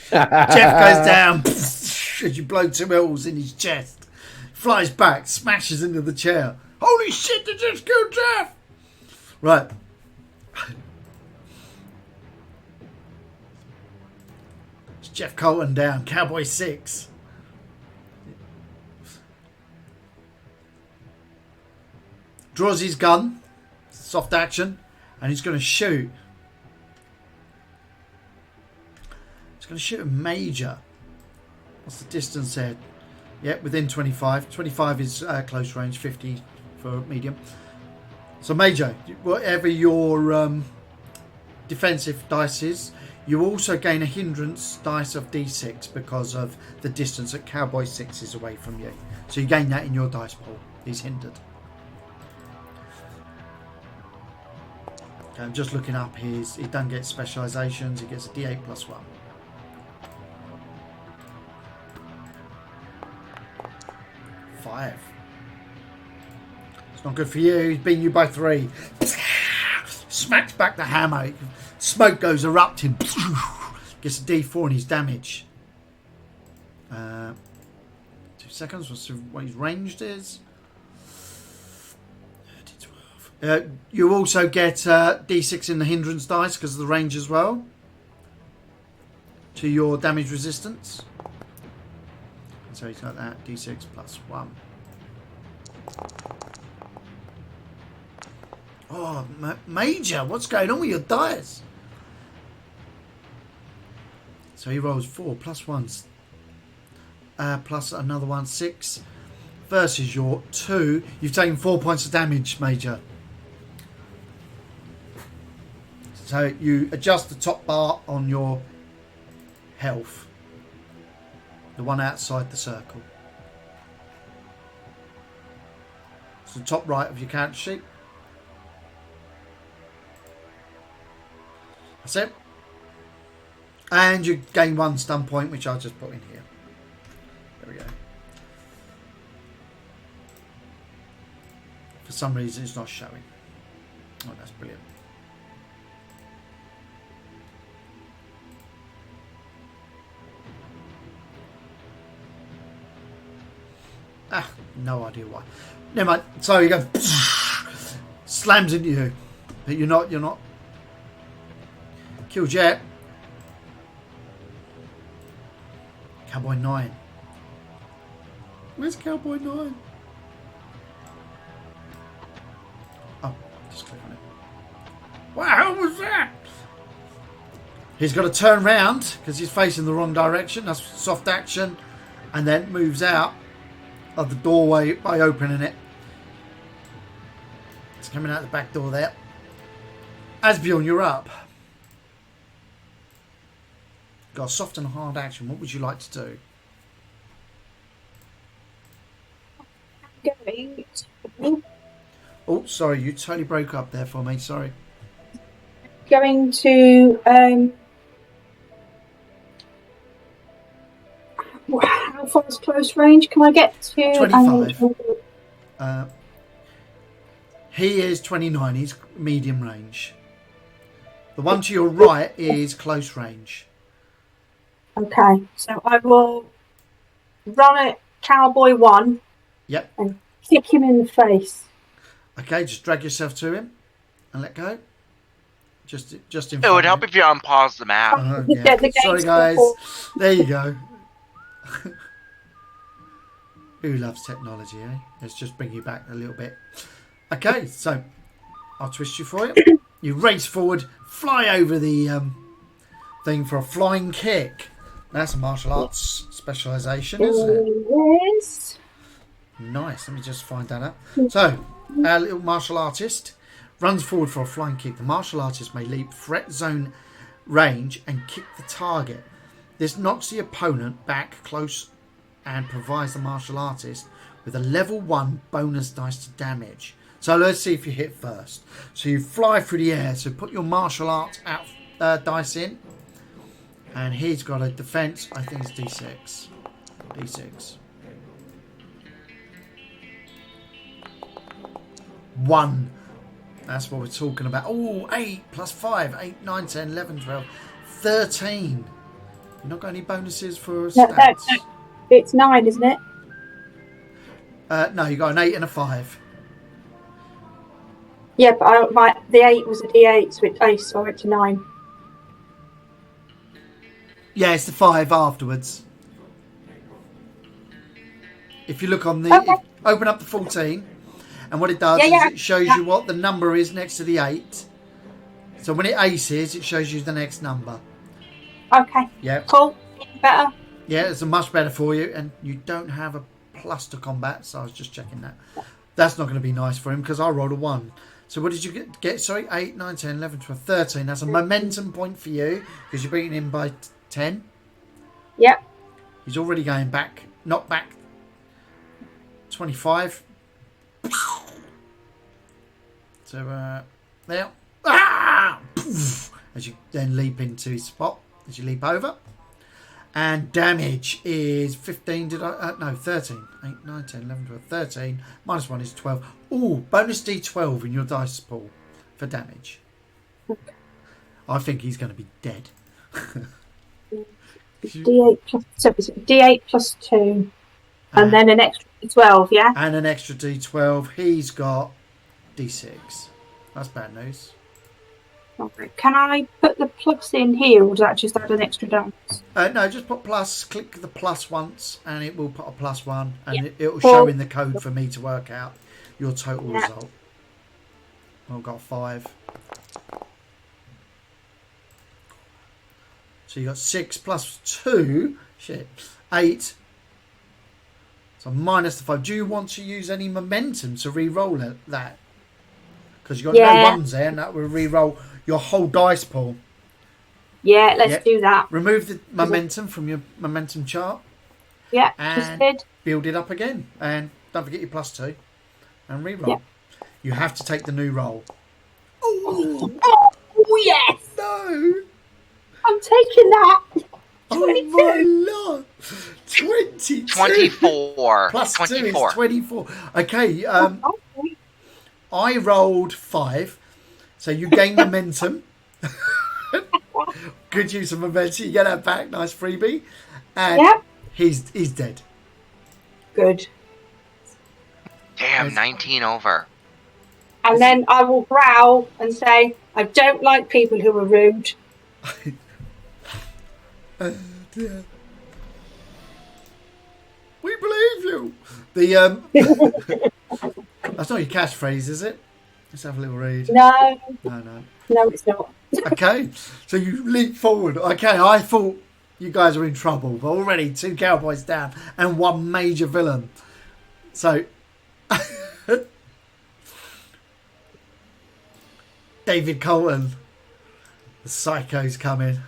Jeff goes down as you blow 2 holes in his chest. Flies back, smashes into the chair. Holy shit, they just killed Jeff! Right. It's Jeff Colton down. Cowboy 6. Draws his gun. Soft action. And he's going to shoot. He's going to shoot a major. What's the distance there? Yeah, within 25. 25 is close range, 50 for medium. So major, whatever your defensive dice is, you also gain a hindrance dice of D6 because of the distance that Cowboy 6 is away from you. So you gain that in your dice pool. He's hindered. Okay, I'm just looking up his. He doesn't get specializations. He gets a D8 plus 1. Five. It's not good for you. He's beating you by 3. Smacks back the hammer. Smoke goes erupting. Gets a D4 in his damage. 2 seconds. We'll see what his ranged is. You also get D6 in the hindrance dice because of the range as well. To your damage resistance. So he's got that D6 plus 1. Oh, Major, what's going on with your dice? So he rolls 4 plus 1s. Plus another 1, 6. Versus your 2. You've taken 4 points of damage, Major. So you adjust the top bar on your health. The one outside the circle. It's the top right of your character sheet. That's it. And you gain 1 stun point, which I'll just put in here. There we go. For some reason it's not showing. Oh, that's brilliant. Ah, no idea why. Never mind. So you go slams into you. But you're not killed yet. Cowboy 9. Where's Cowboy 9? Just click on it. What the hell was that? He's got to turn round because he's facing the wrong direction. That's soft action. And then moves out of the doorway by opening it. It's coming out the back door there. Asbjorn, you're up. Got a soft and hard action. What would you like to do? Going Oh, sorry, you totally broke up there for me. Sorry. to how far is close range? Can I get to 25. He is 29. He's medium range. The one to your right is close range. Okay, so I will run at Cowboy 1 Yep. and kick him in the face. Okay, just drag yourself to him and let go. Just in It front would help of if you unpause the map. yeah. Get the Sorry, gates guys. before. There you go. Who loves technology, eh? Let's just bring you back a little bit. Okay, so I'll twist you for you. You race forward, fly over the thing for a flying kick. That's a martial arts specialisation, isn't it? Yes. Nice. Let me just find that out. So, our little martial artist runs forward for a flying kick. The martial artist may leap threat zone range and kick the target. This knocks the opponent back close and provides the martial artist with a level 1 bonus dice to damage. So let's see if you hit first. So you fly through the air. So put your martial arts dice in. And he's got a defense. I think it's D6. D6. 1. That's what we're talking about. Oh, 8 plus 5. 8, 9, 10, 11, 12, 13. You've not got any bonuses for stats? No. It's 9, isn't it? No, you got an 8 and a 5. Yeah, but the 8 was a D8, so I went to 9. Yeah, it's the 5 afterwards. If you look on the... Okay. Open up the 14. And what it does is it shows you what the number is next to the 8. So when it aces, it shows you the next number. Okay. Yeah. Cool. Better. Yeah, it's much better for you. And you don't have a plus to combat, so I was just checking that. That's not going to be nice for him because I rolled a 1. So what did you get? Sorry, 8, 9, 10, 11, 12, 13. That's a momentum point for you because you're beating him by 10. Yep. He's already going back. Not back. 25. So, there. Ah! As you then leap into his spot. As you leap over. And damage is 15. No, 13. 8, 9, 10, 11, 12, 13. Minus 1 is 12. Ooh, bonus D12 in your dice pool for damage. I think he's going to be dead. D8 plus, so is it D8 plus 2. And then an extra D12, yeah? And an extra D12. He's got D6. That's bad news. Okay. Can I put the plus in here, or does that just add an extra dice? No, just put plus. Click the plus once, and it will put a +1, and Yeah. it will show in the code for me to work out your total result. I've got 5. So you got 6 plus 2. Shit, 8. So minus the 5. Do you want to use any momentum to re-roll that? Because you've got no ones there, and that will re-roll your whole dice pool. Yeah, let's do that. Remove the momentum from your momentum chart. Yeah, and just did. Build it up again. And don't forget your +2. And re-roll. Yeah. You have to take the new roll. Oh, yes! No! I'm taking that. 22. Oh my lord! 22. 24. Plus 2 24. is 24. Okay, I rolled 5. So you gain momentum. Good use of momentum. You get that back. Nice freebie. And he's dead. Good. Damn, 19 over. And then I will growl and say, I don't like people who are rude. Dear. We believe you. The that's not your catchphrase, is it? Let's have a little read. No, No. no, it's not. Okay, so you leap forward. Okay, I thought you guys were in trouble, but already 2 cowboys down and 1 major villain. So, David Colton, the psycho's coming.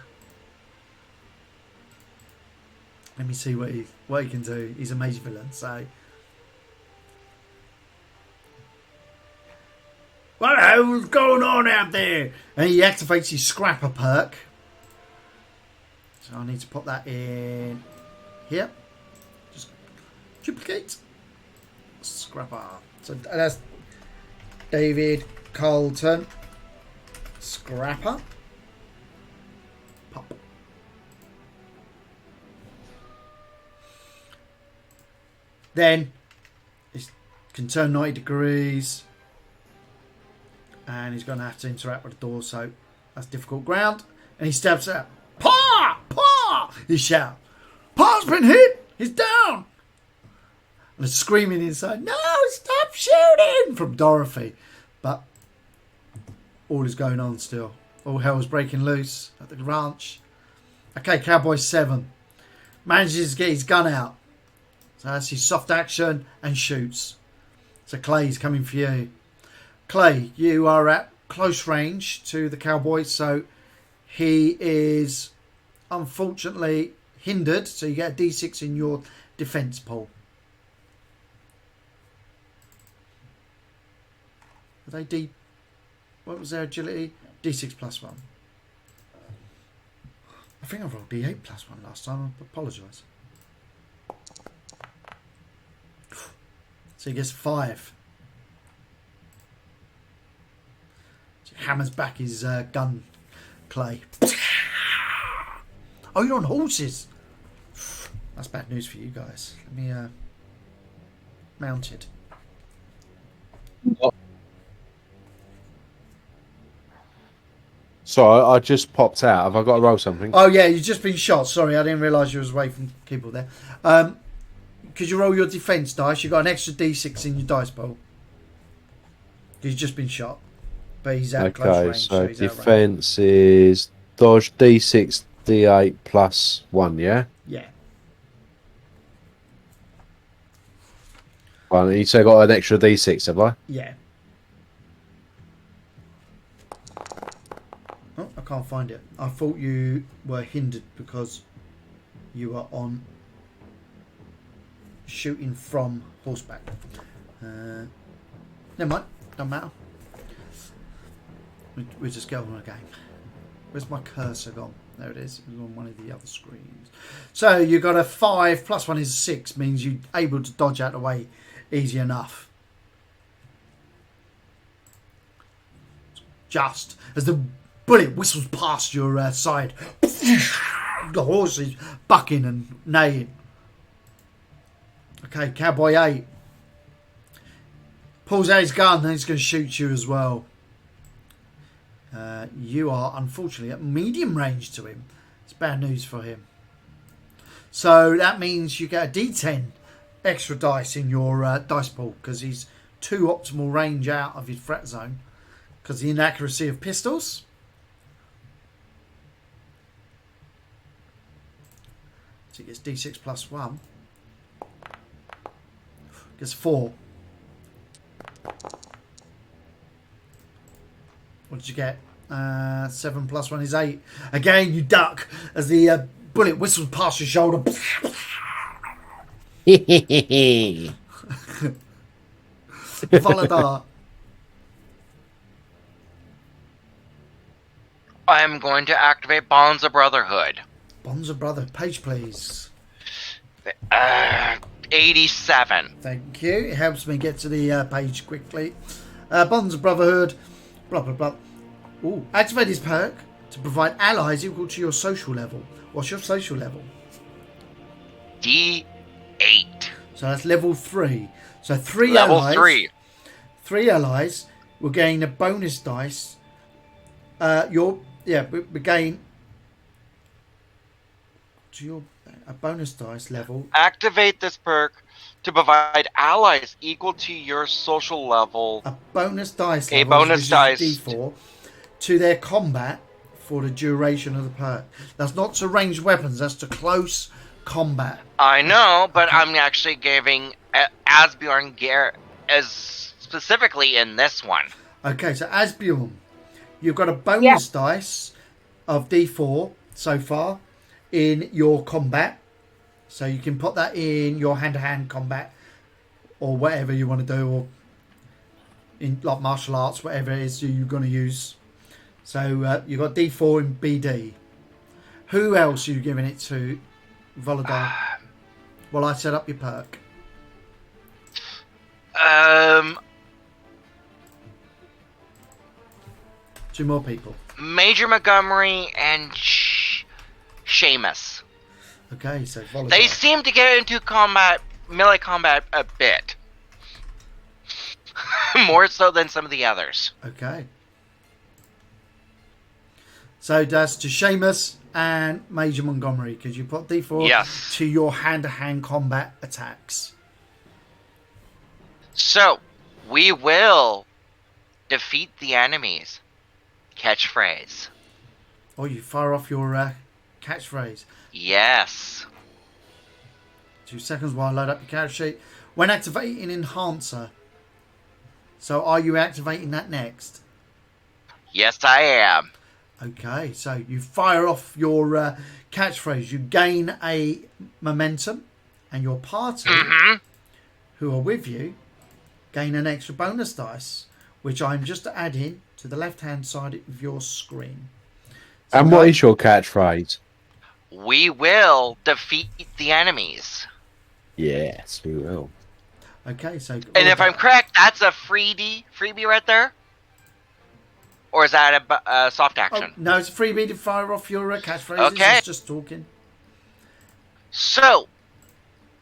Let me see what he can do. He's a major villain, so. What the hell's going on out there? And he activates his Scrapper perk. So I need to put that in here. Just duplicate. Scrapper. So that's David Colton. Scrapper. Pop. Then it can turn 90 degrees. And he's going to have to interact with the door, so that's difficult ground. And he stabs out. Pa! Pa! He shouts. Pa's been hit! He's down! And there's screaming inside, no, stop shooting! From Dorothy. But all is going on still. All hell's breaking loose at the ranch. Okay, Cowboy 7. Manages to get his gun out. So that's his soft action and shoots. So Clay's coming for you. Clay, you are at close range to the cowboy, so he is unfortunately hindered, so you get a d6 in your defense pool. Are they what was their agility? d6 plus 1. I think I rolled d8 plus 1 last time. I apologise. So he gets 5. Hammers back his gun, Clay. Oh, you're on horses. That's bad news for you guys. Let me mount it. Sorry, I just popped out. Have I got to roll something? Oh yeah, you've just been shot. Sorry, I didn't realise you was away from people there. Could you roll your defence dice? You got an extra d6 in your dice bowl. You've just been shot. But he's out close range. So he's defense is dodge d6, d8 plus 1, yeah? Yeah. Well, you say I got an extra d6, have I? Yeah. Oh, I can't find it. I thought you were hindered because you were on shooting from horseback. Never mind. Don't matter. We just go on a game. Where's my cursor gone? There it is. It was on one of the other screens. So you got a 5 plus 1 is 6. Means you're able to dodge out of the way easy enough. Just as the bullet whistles past your side, the horse is bucking and neighing. Okay, Cowboy 8 pulls out his gun and he's going to shoot you as well. You are unfortunately at medium range to him. It's bad news for him. So that means you get a d10 extra dice in your dice pool because he's 2 optimal range out of his threat zone because the inaccuracy of pistols. So he gets d6 plus 1. Gets 4. What did you get? 7 plus 1 is 8. Again, you duck as the bullet whistles past your shoulder. Voladar. I'm going to activate Bonds of Brotherhood. Bonds of Brotherhood. Page, please. 87. Thank you. It helps me get to the page quickly. Bonds of Brotherhood. Blah, blah, blah. Ooh. Activate this perk to provide allies equal to your social level. What's your social level? D8. So that's level 3. So 3 Level allies. 3. 3 allies will gain a bonus dice. We gain to your A bonus dice level. Activate this perk to provide allies equal to your social level. A bonus dice A level, bonus which dice. is D4, to their combat for the duration of the perk. That's not to ranged weapons, that's to close combat. I know, but Okay. I'm actually giving Asbjorn gear as specifically in this one. Okay, so Asbjorn, you've got a bonus dice of D4 so far in your combat. So you can put that in your hand-to-hand combat or whatever you want to do, or in like martial arts, whatever it is you're going to use. So you've got D4 in BD. Who else are you giving it to, Volodar? Well, I set up your perk. Two more people. Major Montgomery and Seamus. Okay, so Volodar. They seem to get into melee combat a bit. More so than some of the others. Okay. So that's to Seamus and Major Montgomery, because you put D4 to your hand-to-hand combat attacks. So, we will defeat the enemies. Catchphrase. Oh, you fire off your catchphrase. Yes. 2 seconds while I load up your character sheet. When activating Enhancer. So are you activating that next? Yes, I am. Okay, so you fire off your catchphrase. You gain a momentum, and your party, who are with you, gain an extra bonus dice, which I'm just adding to the left-hand side of your screen. So And what is your catchphrase? We will defeat the enemies. Yes, we will. Okay, so... And if I'm correct, that's a freebie right there? Or is that a soft action? Oh, no, it's a freebie to fire off your catchphrases. Okay. It's just talking. So,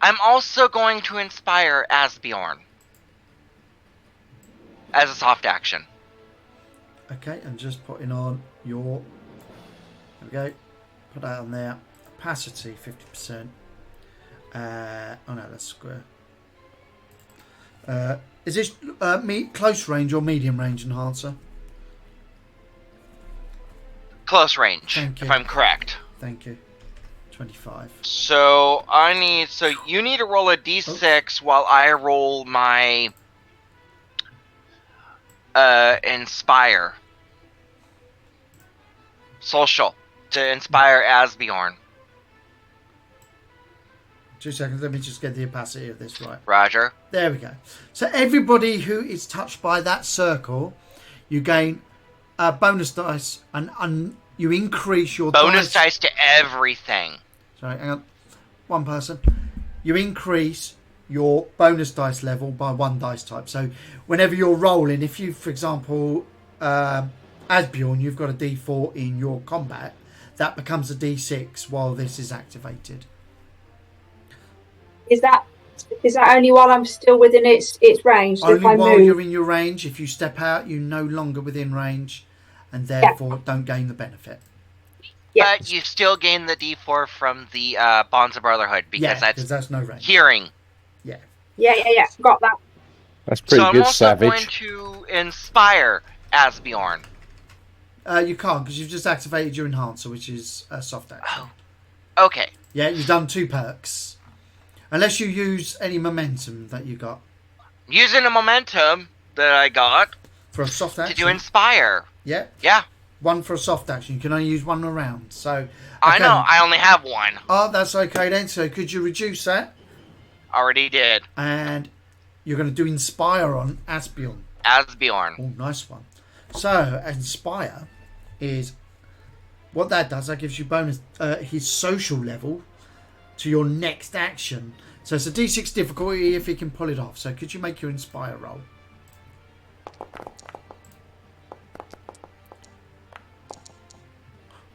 I'm also going to inspire Asbjorn. As a soft action. Okay, and just putting on your... There we go. Put that on there. Opacity, 50%. Oh no, that's square. Is this close range or medium range enhancer? Close range, Thank you. if I'm correct. Thank you. 25. So you need to roll a d6 while I roll my inspire. Social. To inspire Asbjorn. 2 seconds, let me just get the opacity of this right. Roger. There we go. So everybody who is touched by that circle, you gain a bonus dice and you increase your bonus dice to everything. Sorry, hang on. One person. You increase your bonus dice level by 1 dice type. So whenever you're rolling, if you, for example, Asbjorn, you've got a D4 in your combat, that becomes a D6 while this is activated. Is that only while I'm still within its range? So Only if I while move, you're in your range. If you step out, you're no longer within range, and therefore don't gain the benefit. yeah. But you still gain the d4 from the Bonds of Brotherhood because that's no range. hearing. Yeah. Yeah. Got that. That's pretty so good, I'm also Savage. going to inspire Asbjorn. You can't because you've just activated your enhancer, which is a soft action. Oh. Okay. Yeah, you've done 2 perks. Unless you use any momentum that you got. Using the momentum that I got For a soft action. to do inspire. Yeah. Yeah. 1 for a soft action. You can only use 1 a round. So. Okay. I know. I only have 1. Oh, that's okay then. So could you reduce that? Already did. And you're going to do inspire on Asbjorn. Asbjorn. Oh, nice one. So inspire is what that does. That gives you bonus his social level to your next action. So it's a D6 difficulty if he can pull it off. So could you make your inspire roll?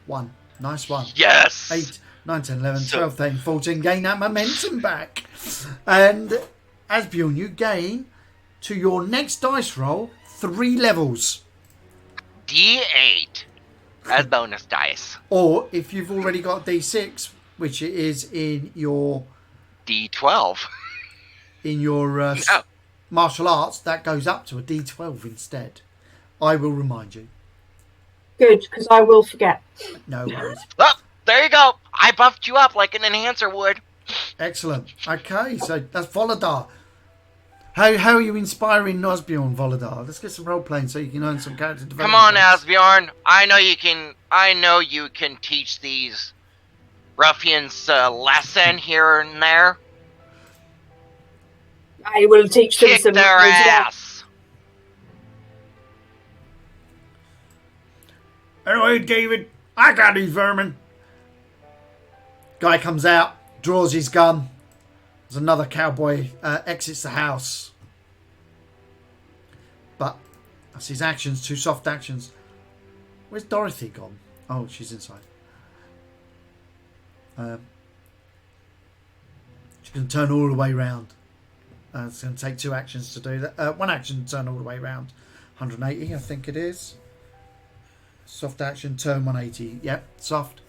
One. Nice one. Yes. 8, 9, 10, 11, 12, 13, 14. Gain that momentum back. And Asbjorn, you gain to your next dice roll 3 levels. D8 as bonus dice. Or if you've already got D6 which it is in your D12. No. Martial arts, that goes up to a D12 instead. I will remind you. Good, because I will forget. No worries. Oh, there you go. I buffed you up like an enhancer would. Excellent. Okay, so that's Volodar. How are you inspiring Nosbjorn, Volodar? Let's get some role playing so you can earn some character development. Come on, points. Asbjorn. I know you can teach these ruffians a lesson here and there. I will teach them Kick some their as well. ass. Anyway, David, I got these vermin. Guy comes out, draws his gun. There's another cowboy exits the house. But that's his actions, 2 soft actions. Where's Dorothy gone? Oh, she's inside. She can turn all the way round. It's going to take 2 actions to do that. 1 action to turn all the way round. 180, I think it is. Soft action, turn 180. Yep, soft.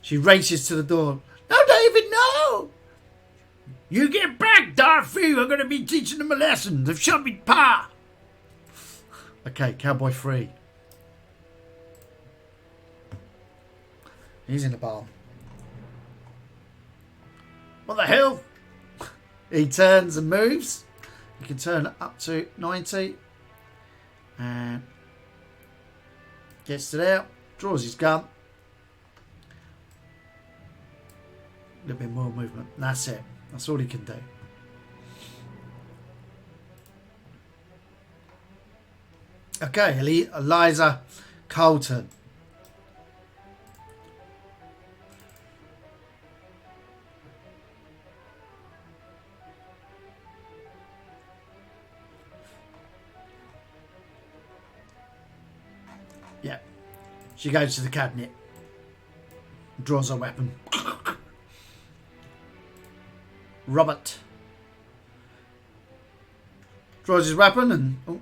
She races to the door. No, David, no! You get back, Dorothy. I'm going to be teaching them a lesson. They've shot me pa. Okay, cowboy free. He's in the barn. What the hell? He turns and moves. You can turn up to 90. And gets it out. Draws his gun. A little bit more movement. That's it. That's all he can do. Okay, Eliza Colton. Yeah. She goes to the cabinet. Draws a weapon. Robert draws his weapon and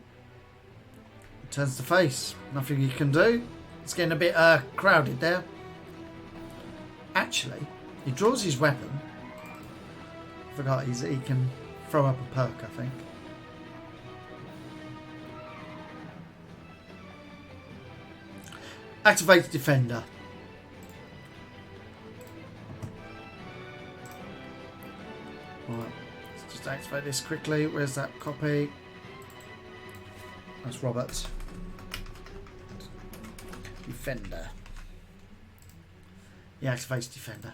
turns to face. Nothing he can do. It's getting a bit crowded there. Actually, he draws his weapon. Forgot he can throw up a perk, I think. Activates Defender. Right, let's just activate this quickly. Where's that copy? That's Robert. Defender. He activates Defender.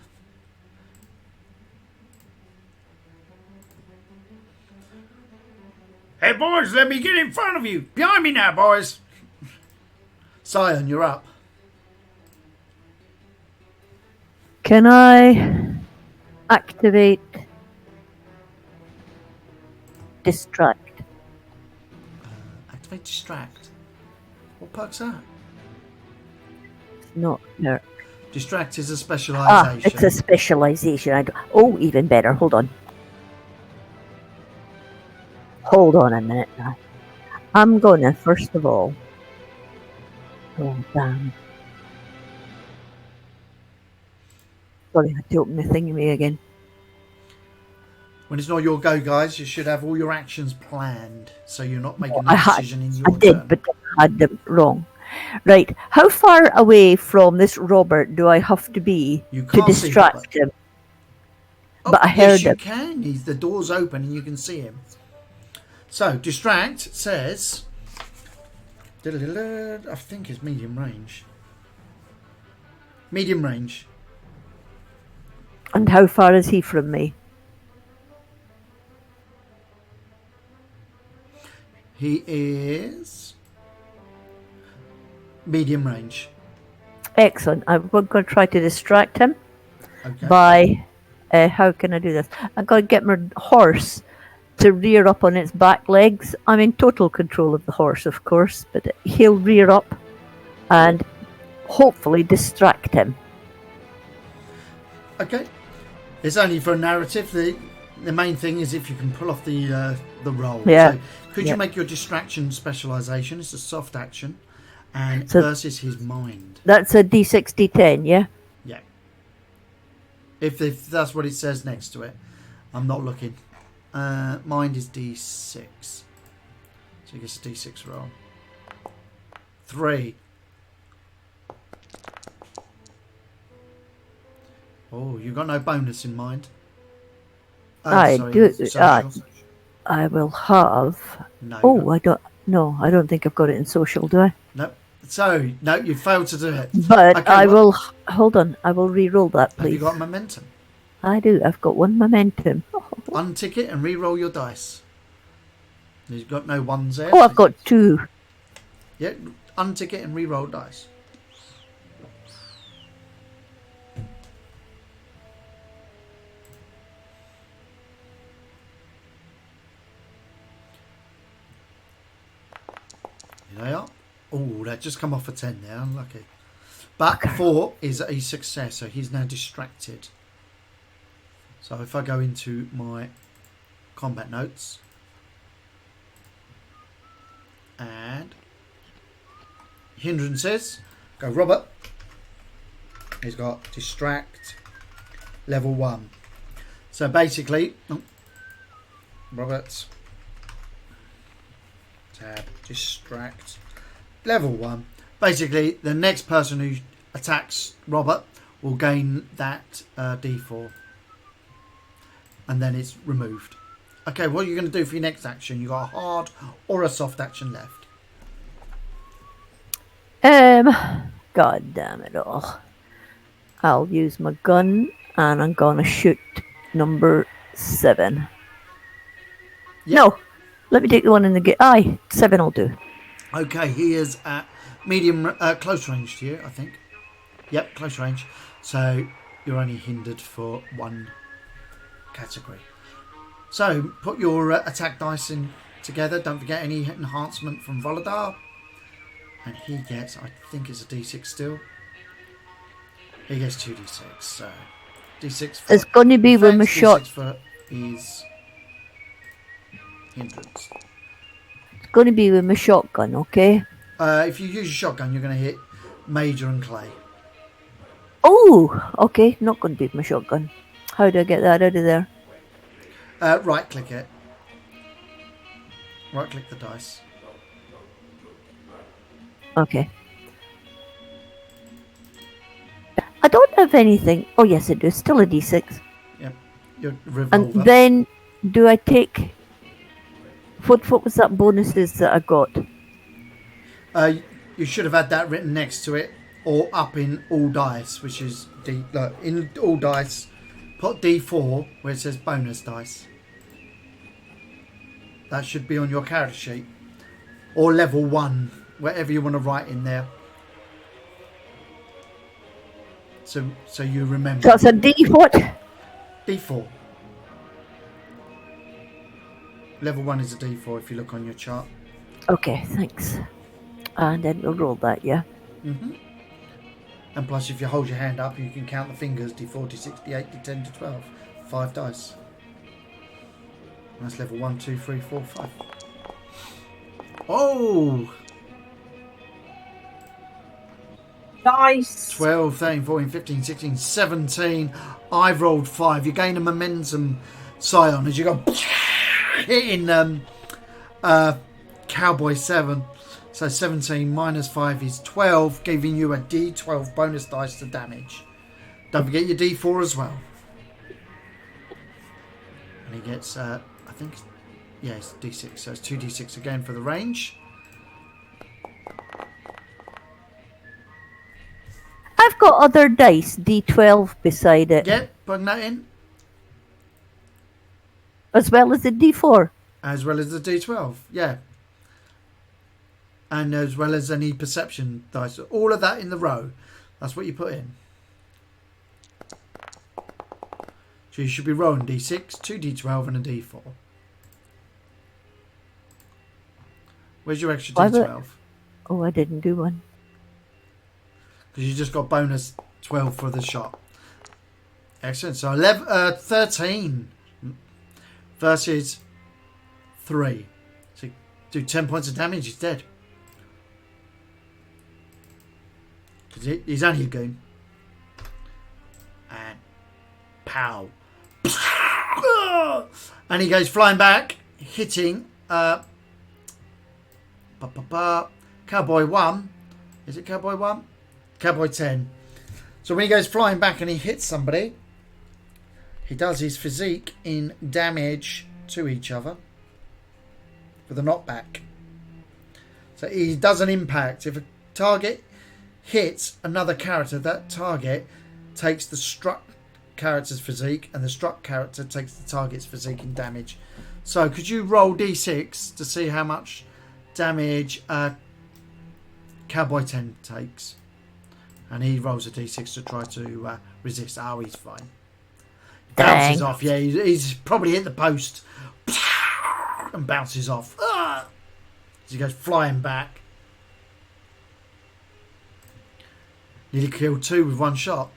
Hey boys, let me get in front of you. Behind me now, boys. Scion, you're up. Can I activate Distract? Activate Distract. What perk's that? Not no. Distract is a specialisation. It's a specialisation. Oh, even better. Hold on. Hold on a minute now. I'm gonna first of all. Oh damn. Sorry, I had to open the thingy again. When it's not your go, guys, you should have all your actions planned, so you're not making a decision in your I did, turn. but I had them wrong. Right, how far away from this Robert do I have to be You to can't see distract Robert. him? Oh, But I heard yes, you him. can. The door's open and you can see him. So, Distract says... I think it's medium range. Medium range. And how far is he from me? He is... medium range. Excellent. I'm going to try to distract him Okay. by... how can I do this? I'm going to get my horse to rear up on its back legs. I'm in total control of the horse, of course, but he'll rear up and hopefully distract him. Okay. It's only for a narrative. The main thing is if you can pull off the roll. Yeah. So could Yeah. you make your distraction specialisation? It's a soft action. And So- versus his mind. That's a D6, D10, yeah? Yeah. If that's what it says next to it. I'm not looking. Mine is D6. So he gets a D6 roll. 3. Oh, you got no bonus in mind? I do. Socials. I will have. No. Oh, I don't. No, I don't think I've got it in social, do I? No. So, no, you failed to do it. But Okay, I will. Hold on. I will re-roll that, please. Have you got momentum? I do. I've got one momentum. Untick it and re-roll your dice. You've got no ones there. Oh, I've got 2. Yeah, untick it and re-roll dice. Here they are. Oh, that just come off a 10 there. Unlucky. But 4 is a success, so he's now distracted. So if I go into my combat notes and hindrances, go Robert. He's got distract level 1. So basically, Robert, tab, distract level 1. Basically, the next person who attacks Robert will gain that D4. And then it's removed. Okay, what are you going to do for your next action? You got a hard or a soft action left? God damn it all. I'll use my gun and I'm gonna shoot number 7. Yep. No, let me take the one in the gate. Aye, 7 will do. Okay, he is at medium, close range to you, I think. Yep, close range. So you're only hindered for 1 category. So put your attack dice in together. Don't forget any enhancement from Volodar. And he gets, I think it's a D6 still. He gets 2d6. So D6 for It's going to be with my defense, shot. D6 for his hindrance. It's going to be with my shotgun, okay? If you use your shotgun, you're going to hit Major and Clay. Oh, okay. Not going to be with my shotgun. How do I get that out of there? Right click it. Right click the dice. Okay. I don't have anything. Oh, yes, I do. Still a D6. Yep. Your revolver. And then do I take... What was that bonuses that I got? You should have had that written next to it, or up in all dice, which is look, in all dice, put D4 where it says bonus dice. That should be on your character sheet, or level 1, whatever you want to write in there. So you remember. That's a D what? D4. Level 1 is a D4 if you look on your chart. Okay, thanks. And then we'll roll that, yeah? Mm-hmm. And plus, if you hold your hand up, you can count the fingers. D4, D6, D8, D10, D12. 5 dice. That's level 1, 2, 3, 4, 5. Oh! Nice. 12, 13, 14, 15, 16, 17. I've rolled 5. You gain a momentum scion as you go hitting Cowboy 7. So 17 minus 5 is 12, giving you a D12 bonus dice to damage. Don't forget your D4 as well. And he gets, I think, yeah, it's D6. So it's 2D6 again for the range. I've got other dice, D12 beside it. Yep, putting that in. As well as the D4. As well as the D12, yeah. And as well as any perception dice. All of that in the row. That's what you put in. So you should be rolling D6, 2D12 and a D4. Where's your extra D12? Oh, I didn't do one. Because you just got bonus 12 for the shot. Excellent. So 13 versus 3. So do 10 points of damage, he's dead. Because he's only a goon. And Pow. And he goes flying back, hitting Cowboy 1. Is it Cowboy 1? Cowboy 10. So when he goes flying back and he hits somebody, he does his physique in damage to each other for the knockback. So he does an impact. If a target hits another character, that target takes the struck character's physique, and the struck character takes the target's physique in damage. So could you roll d6 to see how much damage Cowboy 10 takes? And he rolls a d6 to try to resist. Oh, he's fine. Bounces Dang. off. Yeah, he's probably hit the post and bounces off. As he goes flying back. Nearly killed 2 with 1 shot.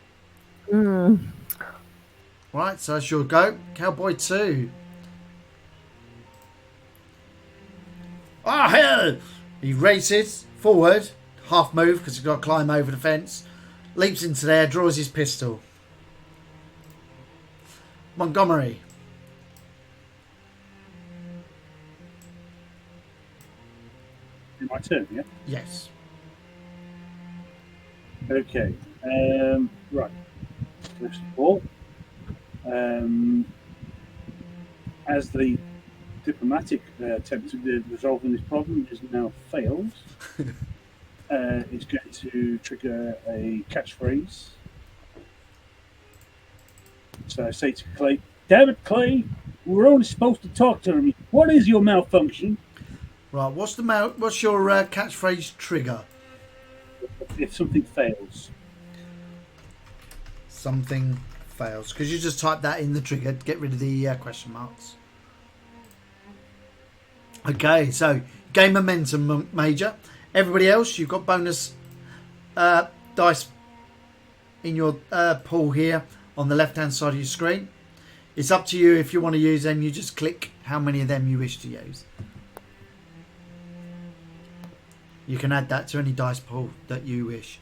Right, so that's your go. Cowboy 2. Ah, hell! He races forward, half move because he's got to climb over the fence. Leaps into there, draws his pistol. Montgomery. My turn, yeah? Yes. Okay. Right. First of all, as the diplomatic attempt to resolving this problem has now failed, it's going to trigger a catchphrase. So I say to Clay, "Damn it, Clay! We're only supposed to talk to him. What is your malfunction?" Right, what's your catchphrase trigger? If something fails. Something fails. Could you just type that in the trigger to get rid of the question marks? Okay, so gain momentum, Major. Everybody else, you've got bonus dice in your pool here on the left-hand side of your screen. It's up to you if you want to use them. You just click how many of them you wish to use. You can add that to any dice pool that you wish.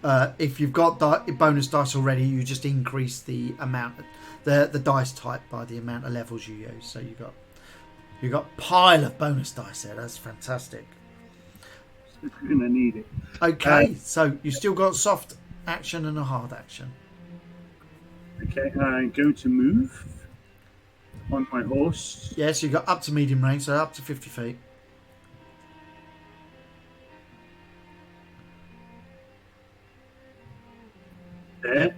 If you've got bonus dice already, you just increase the amount, the dice type by the amount of levels you use. So you've got a pile of bonus dice there. That's fantastic. You're going to need it. Okay, so you still got soft action and a hard action. Okay, I'm going to move on my horse. Yes, you've got up to medium range, so up to 50 feet. There.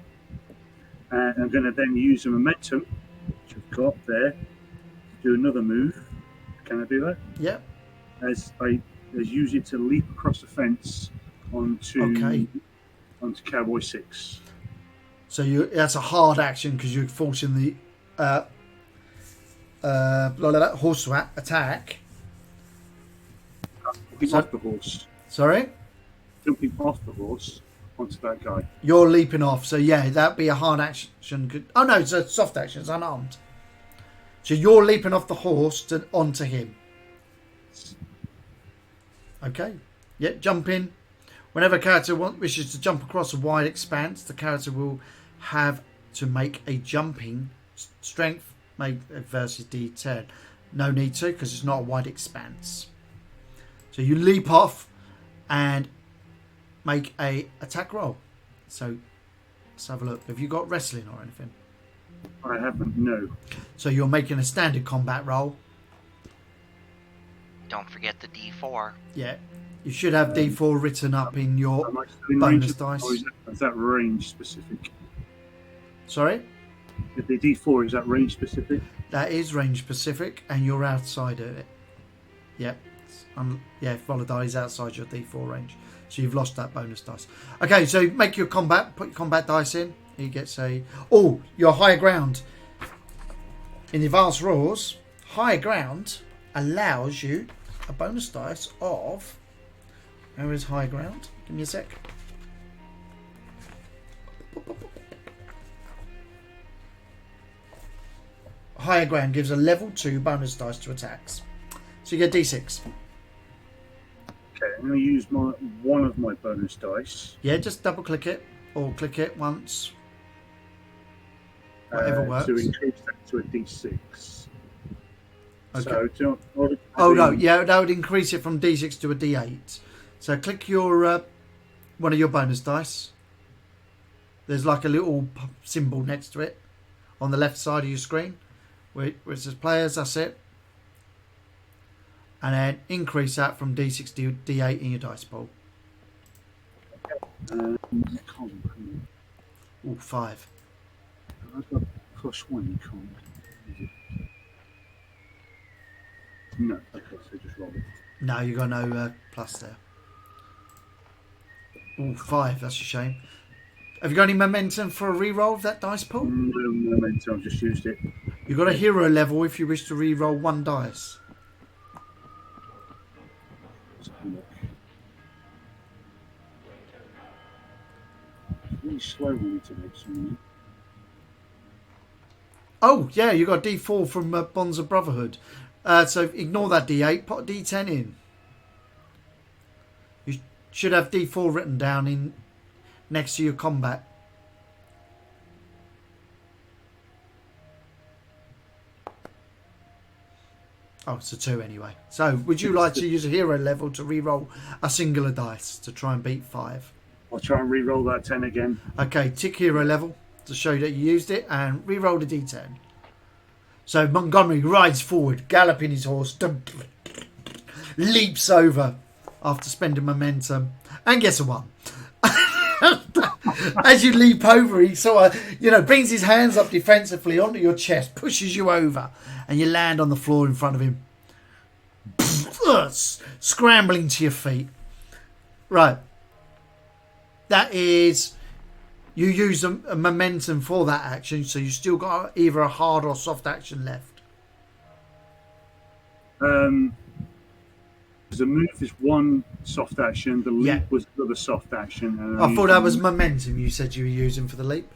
And I'm going to then use the momentum, which I've got there, to do another move. Can I do that? Yep. As use it to leap across the fence onto Cowboy 6. So that's a hard action because you're forcing the horse to attack. Jumping off the horse. Sorry? Jumping off the horse onto that guy. You're leaping off, so yeah, that'd be a hard action. Oh no, it's a soft action. It's unarmed. So you're leaping off the horse onto him. Okay. Yep, jump in. Whenever a character wishes to jump across a wide expanse, the character will have to make a jumping strength versus D10. No need to, because it's not a wide expanse. So you leap off and make a attack roll. So let's have a look. Have you got wrestling or anything? I haven't, no. So you're making a standard combat roll. Don't forget the D4. Yeah. You should have D4 written up in your bonus dice. Or is that range specific? Sorry? If the D4, is that range specific? That is range specific, and you're outside of it. Yep. Volatile is outside your D4 range. So you've lost that bonus dice. Okay, so make your combat, put your combat dice in. He gets your higher ground. In the advanced rules, higher ground allows you a bonus dice of... Where is high ground? Give me a sec. Higher ground gives a level 2 bonus dice to attacks. So you get D6. Okay, I'm going to use one of my bonus dice. Yeah, just double click it or click it once. Whatever to works. increase that to a D6. Okay. So, Oh no, yeah, that would increase it from D6 to a D8. So click your one of your bonus dice. There's like a little symbol next to it on the left side of your screen where it says players. That's it. And then increase that from D6 to D8 in your dice pool. Ooh, 5. I've got +1 con. No, okay, so just roll it. No, you got no plus there. Ooh, 5. That's a shame. Have you got any momentum for a reroll of that dice pool? No momentum, I've just used it. You've got a hero level if you wish to reroll 1 dice. Let's have a look. It's really slow when to make something. Oh, yeah, you got D4 from Bonds of Brotherhood. So ignore that D8, put a D10 in. You should have D4 written down in next to your combat. Oh, it's a 2 anyway. So would you like to use a hero level to reroll a singular dice to try and beat 5? I'll try and re-roll that 10 again. Okay, tick hero level to show that you used it and reroll the D10. So Montgomery rides forward, galloping his horse, leaps over after spending momentum and gets a 1. As you leap over, he sort of, brings his hands up defensively onto your chest, pushes you over, and you land on the floor in front of him, scrambling to your feet. Right. That is, you use a momentum for that action, so you still got either a hard or soft action left. The move is one soft action. The leap Yeah. was another soft action. And I thought that was momentum you said you were using for the leap.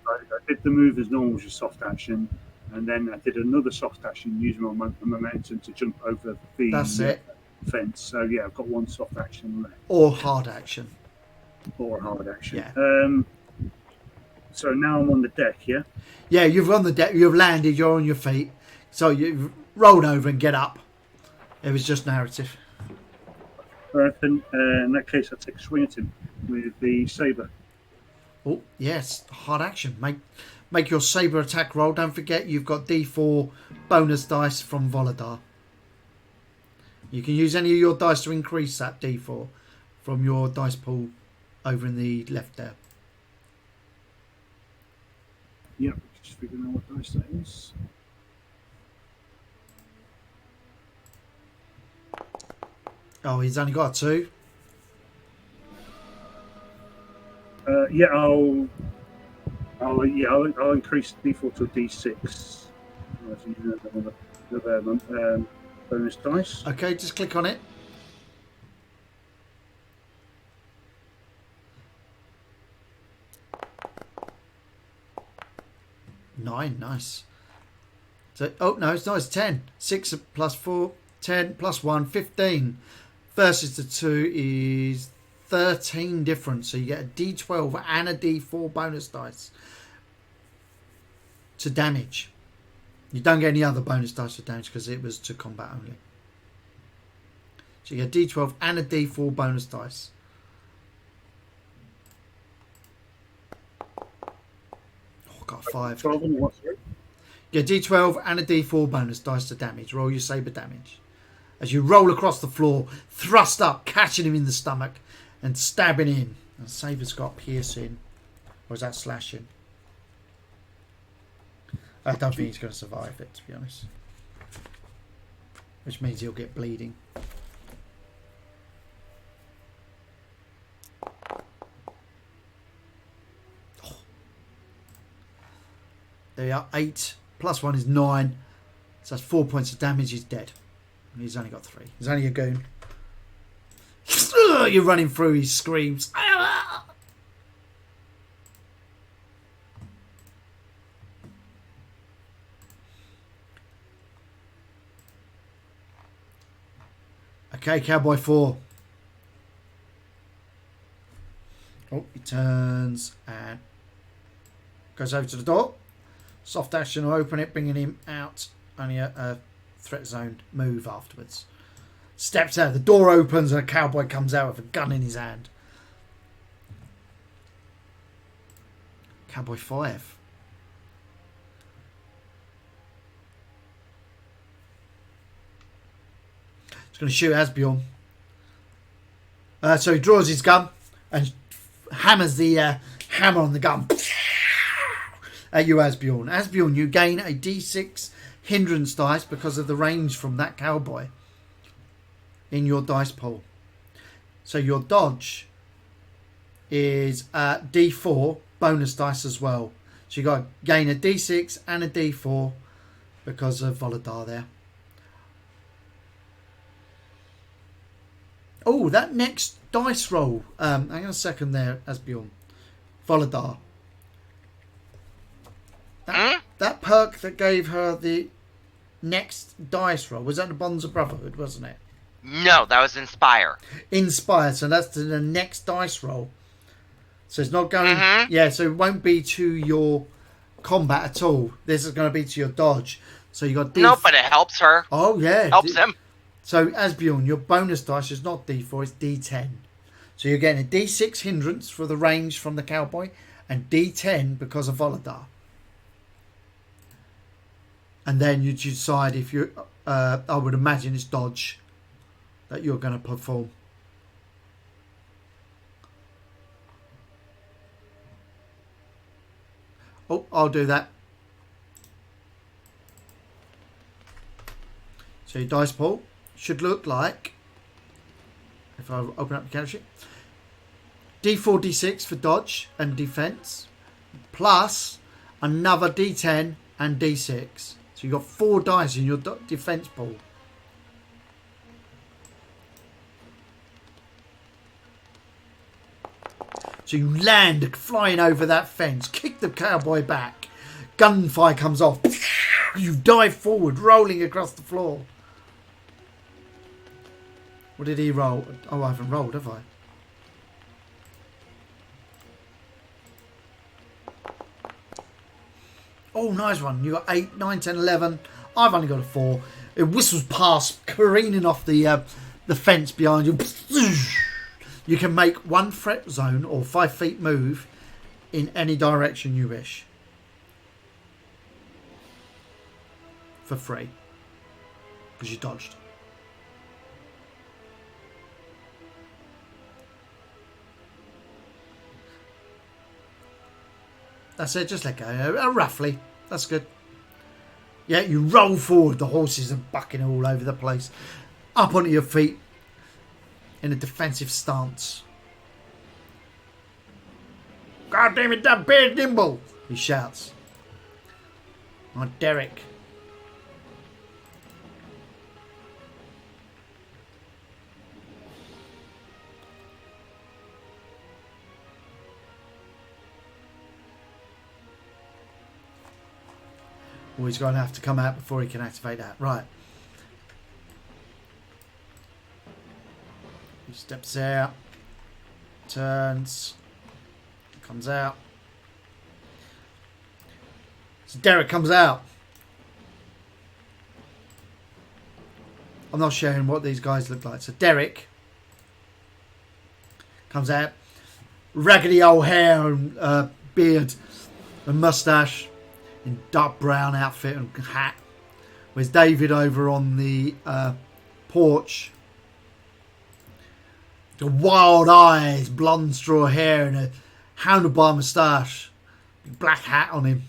I did the move as normal, which is soft action, and then I did another soft action using my momentum to jump over the That's it. fence. So yeah, I've got one soft action left. Or hard action. Or hard action. Yeah. So now I'm on the deck, yeah? Yeah, you've on the deck, you've landed, you're on your feet. So you've rolled over and get up. It was just narrative. Then, in that case, I take a swing at him with the saber. Oh, yes, hard action. Make your saber attack roll. Don't forget you've got D4 bonus dice from Volodar. You can use any of your dice to increase that D4 from your dice pool over in the left there. Yep, just figuring out what dice that is. Oh, he's only got a 2. Yeah, I'll increase D4 to a D6. Another bonus dice. Okay, just click on it. Nine, nice. So, oh no, it's not. It's 10. 6 plus 4, 10 plus 1, 15. Versus the 2 is 13 difference. So you get a D12 and a D4 bonus dice to damage. You don't get any other bonus dice for damage because it was to combat only. So you get a D12 and a D4 bonus dice. Oh, I got a 5. 12 and what, sorry? You get D12 and a D4 bonus dice to damage. Roll your saber damage. As you roll across the floor, thrust up, catching him in the stomach and stabbing in. And saber's got piercing. Or is that slashing? I don't think he's going to survive it, to be honest. Which means he'll get bleeding. Oh. There you are, 8 plus 1 is 9. So that's 4 points of damage. He's dead. He's only got 3. He's only a goon. You're running through. He screams. Okay, Cowboy 4. Oh, he turns and Goes over to the door. Soft action will open it, bringing him out. Only a threat zone move afterwards. Steps out. The door opens and a cowboy comes out with a gun in his hand. Cowboy 5. He's going to shoot Asbjorn. So he draws his gun and hammers the hammer on the gun at you, Asbjorn. Asbjorn, you gain a d6 hindrance dice because of the range from that cowboy in your dice pool. So your dodge is d4 bonus dice as well. So you got to gain a d6 and a d4 because of Volodar there. Oh, that next dice roll. Hang on a second there, Asbjorn. Volodar. That perk that gave her the next dice roll, was that the Bonds of Brotherhood, wasn't it? No, that was Inspire. Inspire, so that's the next dice roll. So it's not going... Mm-hmm. Yeah, so it won't be to your combat at all. This is going to be to your dodge. So you got... No, but it helps her. Oh, yeah. Helps him. So, Asbjorn, your bonus dice is not D4, it's D10. So you're getting a D6 hindrance for the range from the cowboy and D10 because of Volodar. And then you decide if you... I would imagine it's dodge that you're going to perform. Oh, I'll do that. So your dice pool should look like, if I open up the character sheet, D4, D6 for dodge and defense, plus another D10 and D6. So you've got 4 dice in your defense pool. So you land flying over that fence, kick the cowboy back, gunfire comes off, you dive forward, rolling across the floor. What did he roll? Oh, I haven't rolled, have I? Oh, nice one. You got 8, 9, 10, 11. I've only got a 4. It whistles past, careening off the fence behind you. You can make 1 threat zone or 5 feet move in any direction you wish. For free. Because you dodged. That's it, just let go. Roughly. That's good. Yeah, you roll forward. The horses are bucking all over the place. Up onto your feet in a defensive stance. God damn it, that bear nimble! He shouts. Oh, Derek. Oh, he's going to have to come out before he can activate that. Right. He steps out. Turns. Comes out. So Derek comes out. I'm not sharing what these guys look like. So Derek comes out. Raggedy old hair and beard and mustache. In dark brown outfit and hat. Where's David over on the porch? The wild eyes, blonde straw hair and a handlebar moustache. Black hat on him.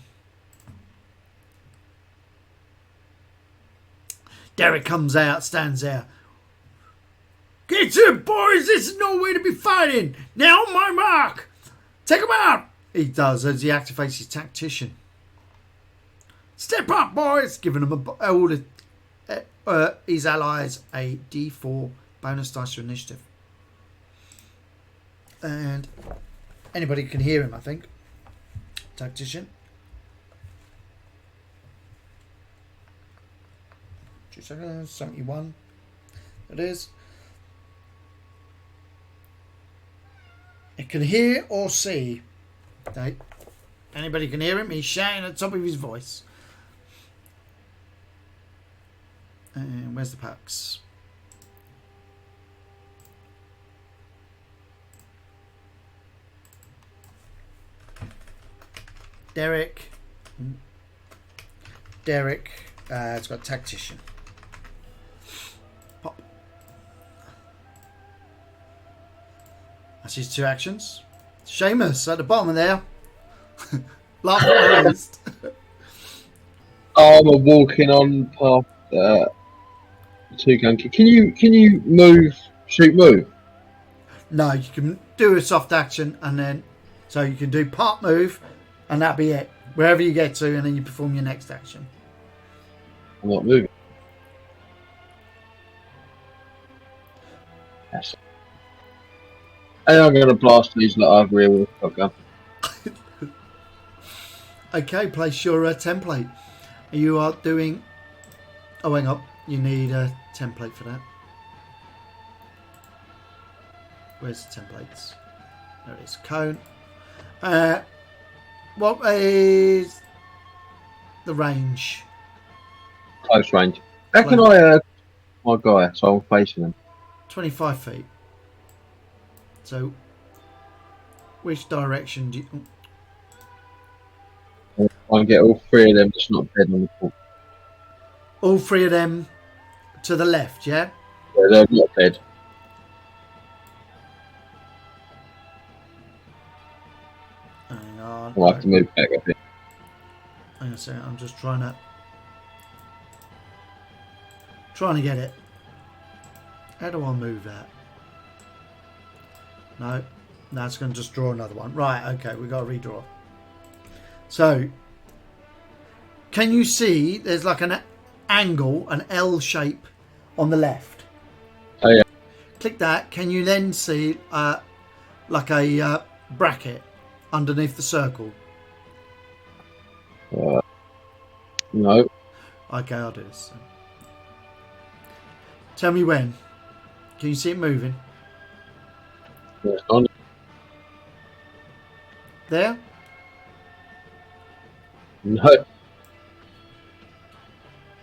Derek comes out, stands there. Get to boys, this is no way to be fighting. Now on my mark. Take him out. He does as he activates his tactician. Step up, boys! Giving them all his allies a D4 bonus dice for initiative. And anybody can hear him, I think. Tactician. 2 seconds, 71. It is. It can hear or see. Okay. Anybody can hear him? He's shouting at the top of his voice. And where's the pucks? Derek. It's got tactician. Pop. That's his 2 actions. Seamus at the bottom of there. Last but not least. I'm walking on past 2 gun. Can you move? Shoot, move. No, you can do a soft action and then so you can do part move and that'll be it. Wherever you get to and then you perform your next action. I'm not moving. Yes. And I'm going to blast these like I've real gun. Okay, place your template. You are doing... Oh, hang on. You need a template for that. Where's the templates? There it is. Cone. What is the range? Close range. How can I my guy so I'm facing him? 25 feet. So, which direction do you... I can get all 3 of them just not dead on the floor. All 3 of them to the left, yeah? Yeah, they're not dead. Hang on. I'll have to move back a bit. Hang on a second. I'm just trying to get it. How do I move that? No. No, it's going to just draw another one. Right, okay. We've got to redraw. So, can you see there's like an angle, an L shape on the left? Oh, yeah. Click that. Can you then see like a bracket underneath the circle? No. Okay, I'll do this. Tell me when. Can you see it moving? Yeah, on. There? No.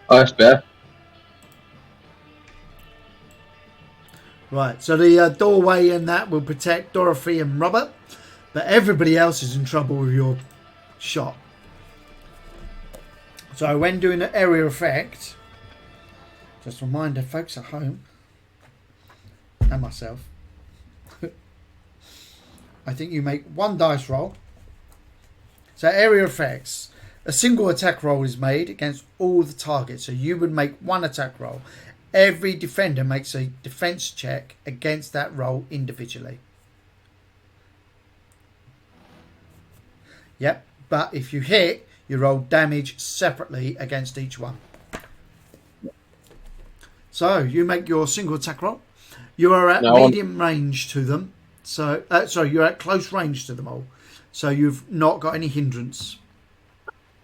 Oh, that's better. Right, so the doorway and that will protect Dorothy and Robert, but everybody else is in trouble with your shot. So when doing the area effect, just a reminder, folks at home, and myself, I think you make 1 dice roll. So area effects, a single attack roll is made against all the targets. So you would make 1 attack roll. Every defender makes a defense check against that roll individually. Yep, but if you hit, you roll damage separately against each one. So you make your single attack roll. You are at medium range to them. So sorry, you're at close range to them all. So you've not got any hindrance.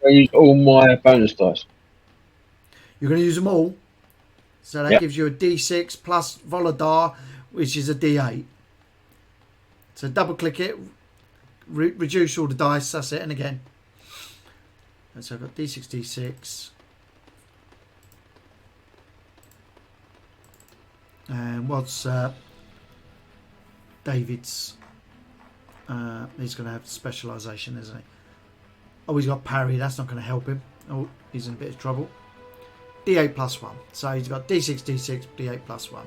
I use all my bonus dice. You're going to use them all. So that gives you a D6 plus Volodar, which is a D8. So double click it, reduce all the dice, that's it, and again. And so I've got D6, D6. And what's David's? He's going to have specialisation, isn't he? Oh, he's got parry, that's not going to help him. Oh, he's in a bit of trouble. D8 plus 1. So he's got D6, D6, D8 plus 1.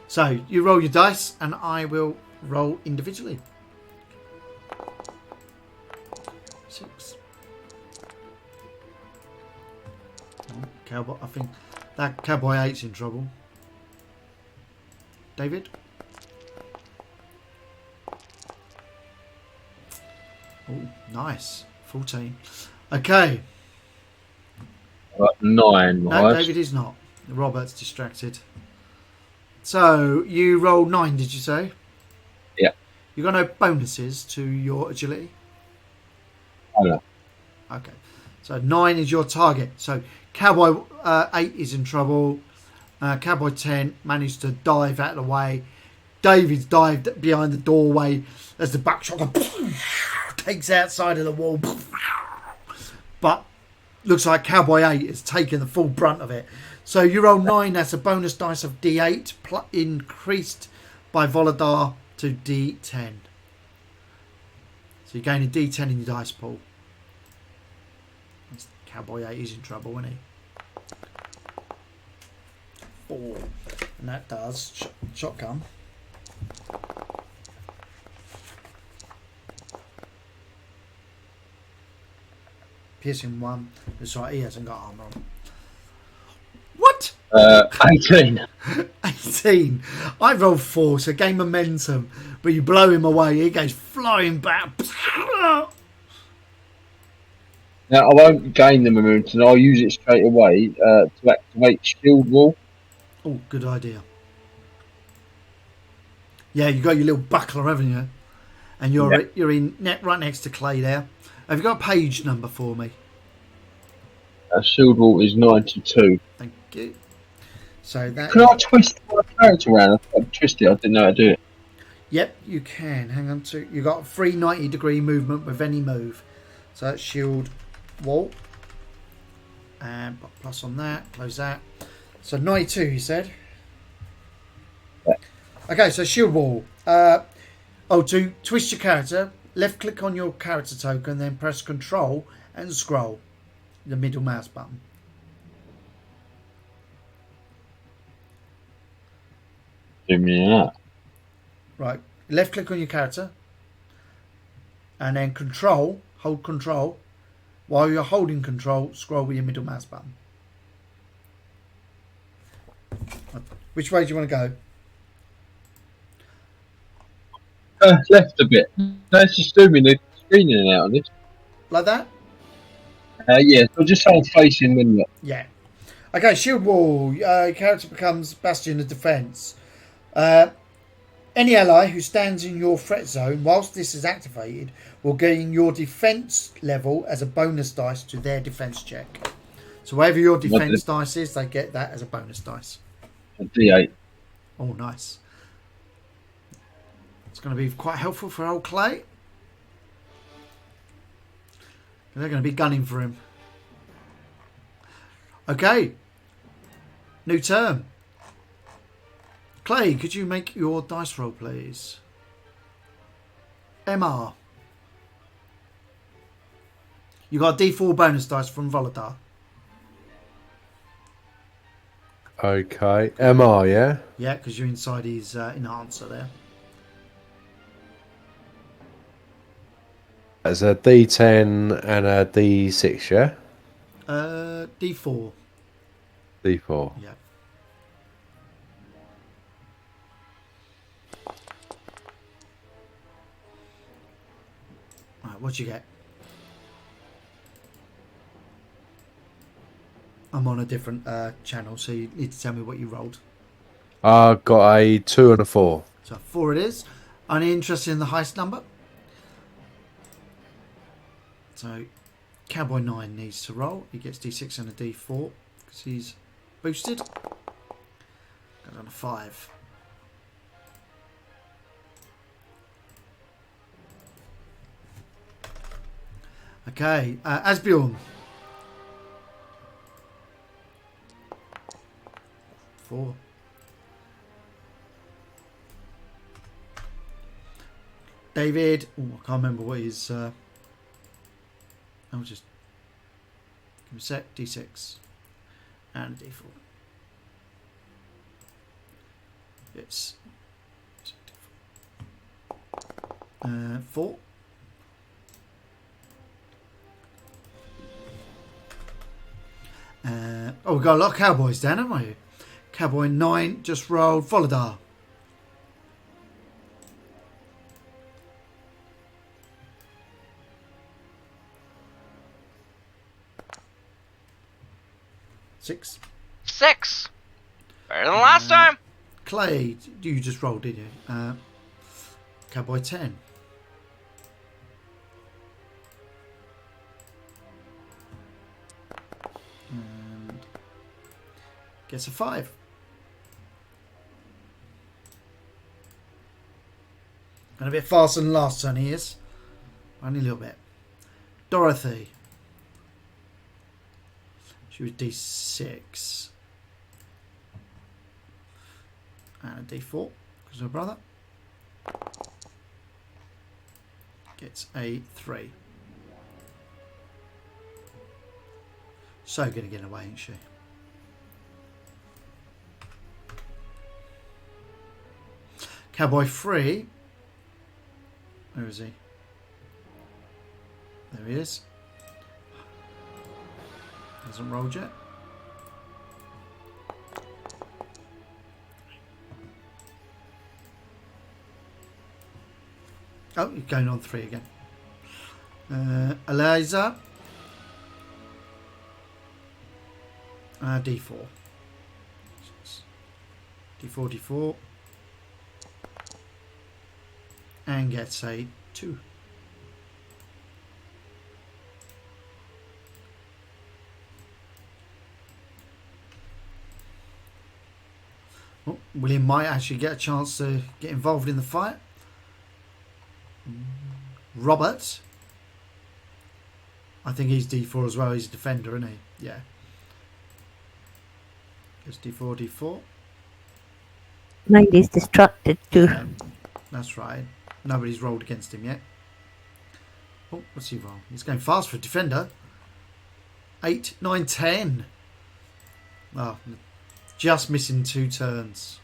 So you roll your dice and I will roll individually. 6. Oh, cowboy, I think that cowboy 8's in trouble. David? Oh, nice. 14. Okay. 9. No, David is not. Robert's distracted. So, you rolled 9, did you say? Yeah. You got no bonuses to your agility? Oh, no. Okay. So, 9 is your target. So, Cowboy 8 is in trouble. Cowboy 10 managed to dive out of the way. David's dived behind the doorway as the buckshot takes outside of the wall. But looks like Cowboy 8 is taking the full brunt of it. So you roll 9, that's a bonus dice of D8, increased by Volodar to D10. So you gain a D10 in your dice pool. Cowboy 8 is in trouble, isn't he? 4. And that does shotgun. Piercing 1. That's right, he hasn't got armor on. What? 18. 18. I rolled 4, so gain momentum. But you blow him away. He goes flying back. Now, I won't gain the momentum. I'll use it straight away to activate shield wall. Oh, good idea. Yeah, you got your little buckler, haven't you? And you're in right next to Clay there. Have you got a page number for me? Shield wall is 92. Thank you. So that. Can I twist my character around? I twist it. I didn't know how to do it. Yep, you can. Hang on to. You got 390-degree movement with any move. So that's shield wall. And plus on that, close that. So 92, you said. Yeah. Okay, so shield wall. To twist your character, left click on your character token, then press Control and scroll. The middle mouse button. Give me that. Right, left click on your character, and then Control. Hold Control. While you're holding Control, scroll with your middle mouse button. Which way do you want to go? Left a bit. That's just zooming the screen in and out on this. Like that? Yeah, so just so I'm facing them. Yeah. Okay, shield wall. Character becomes bastion of defence. Any ally who stands in your threat zone whilst this is activated will gain your defence level as a bonus dice to their defence check. So whatever your defence dice is, they get that as a bonus dice. A D8. Oh, nice. It's going to be quite helpful for old Clay. They're going to be gunning for him. Okay. New turn. Clay, could you make your dice roll, please? MR. You got a D4 bonus dice from Volodar. Okay. MR, yeah? Yeah, because you're inside his enhancer there. There's a D10 and a D6, yeah? D4. D4. Yeah. Right, what'd you get? I'm on a different channel, so you need to tell me what you rolled. I got a 2 and a 4. So 4 it is. Only interested in the highest number. So Cowboy 9 needs to roll. He gets D6 and a D4 because he's boosted. Goes on a 5. Okay, Asbjorn. 4. David. Oh, I can't remember what his. I'll just give me a sec. D6 and D4. It's 4. We've got a lot of cowboys down, haven't we? Cowboy 9 just rolled. Volodar. Six. 6. Better than last time. Clay, you just rolled, didn't you? Cowboy 10. And gets a 5. And a bit faster than last turn he is. Only a little bit. Dorothy. She was D6. And a D4 because of her brother. Gets a 3. So going to get away, ain't she? Cowboy 3. Where is he? There he is. Hasn't rolled yet. Oh, you're going on 3 again. Eliza. D4. D4, D4. And gets a 2. Oh, William might actually get a chance to get involved in the fight. Robert. I think he's D4 as well. He's a defender, isn't he? Yeah. Gets D4, D4. Mind he's distracted too. Yeah, that's right. Nobody's rolled against him yet. Oh, what's he roll? He's going fast for a defender. 8, 9, 10. Oh, just missing 2 turns.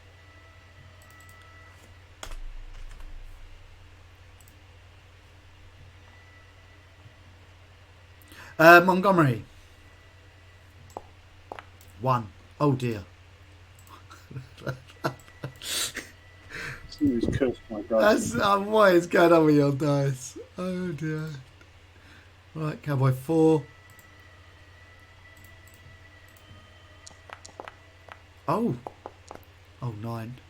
Montgomery. 1. Oh dear. Somebody's cursed my dice. That's what is going on with your dice. Oh dear. Right, Cowboy 4. Oh. Oh, 9.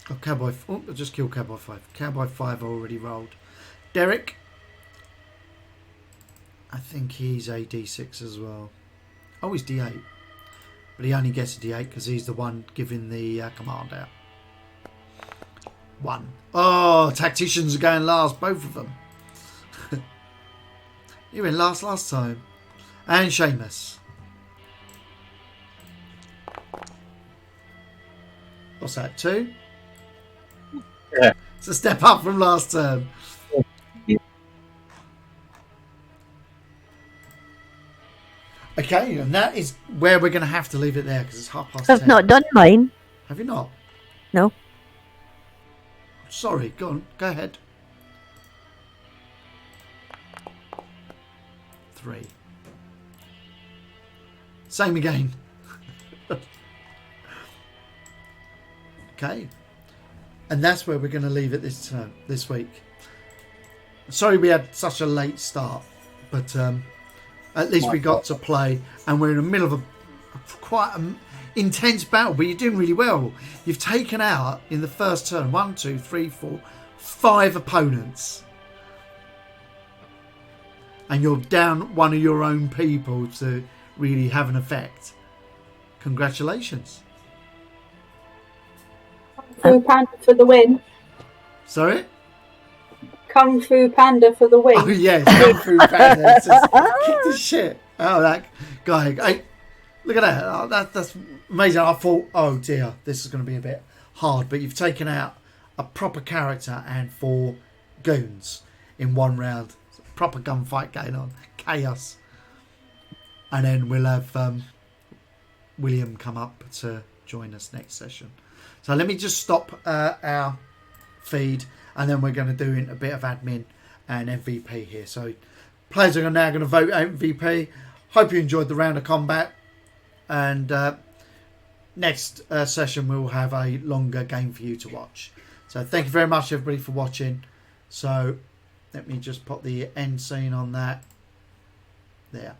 Oh, Cowboy. Oh, I just killed Cowboy 5. Cowboy 5 already rolled. Derek. I think he's a D6 as well. Oh, he's D8. But he only gets a D8 because he's the one giving the command out. 1. Oh, tacticians are going last, both of them. You went last time. And Seamus. What's that, 2? Yeah. It's a step up from last turn. Okay, and that is where we're going to have to leave it there because it's 10:30. I've not done mine. Have you not? No. Sorry, go on. Go ahead. 3. Same again. Okay. And that's where we're going to leave it this week. Sorry we had such a late start, but at least we got to play, and we're in the middle of a quite intense battle, but you're doing really well. You've taken out, in the first turn, 1, 2, 3, 4, 5 opponents. And you're down one of your own people to really have an effect. Congratulations. Kung Fu Panda for the win. Sorry? Kung Fu Panda for the win. Oh, yes. Kung Fu Panda. It's just, kick the shit out of that guy. Hey, look at that. Oh, that's amazing. I thought, oh, dear, this is going to be a bit hard. But you've taken out a proper character and 4 goons in one round. Proper gunfight going on. Chaos. And then we'll have William come up to join us next session. So let me just stop our feed, and then we're going to do a bit of admin and MVP here. So players are now going to vote MVP. Hope you enjoyed the round of combat. And next session we'll have a longer game for you to watch. So thank you very much, everybody, for watching. So let me just put the end scene on that. There.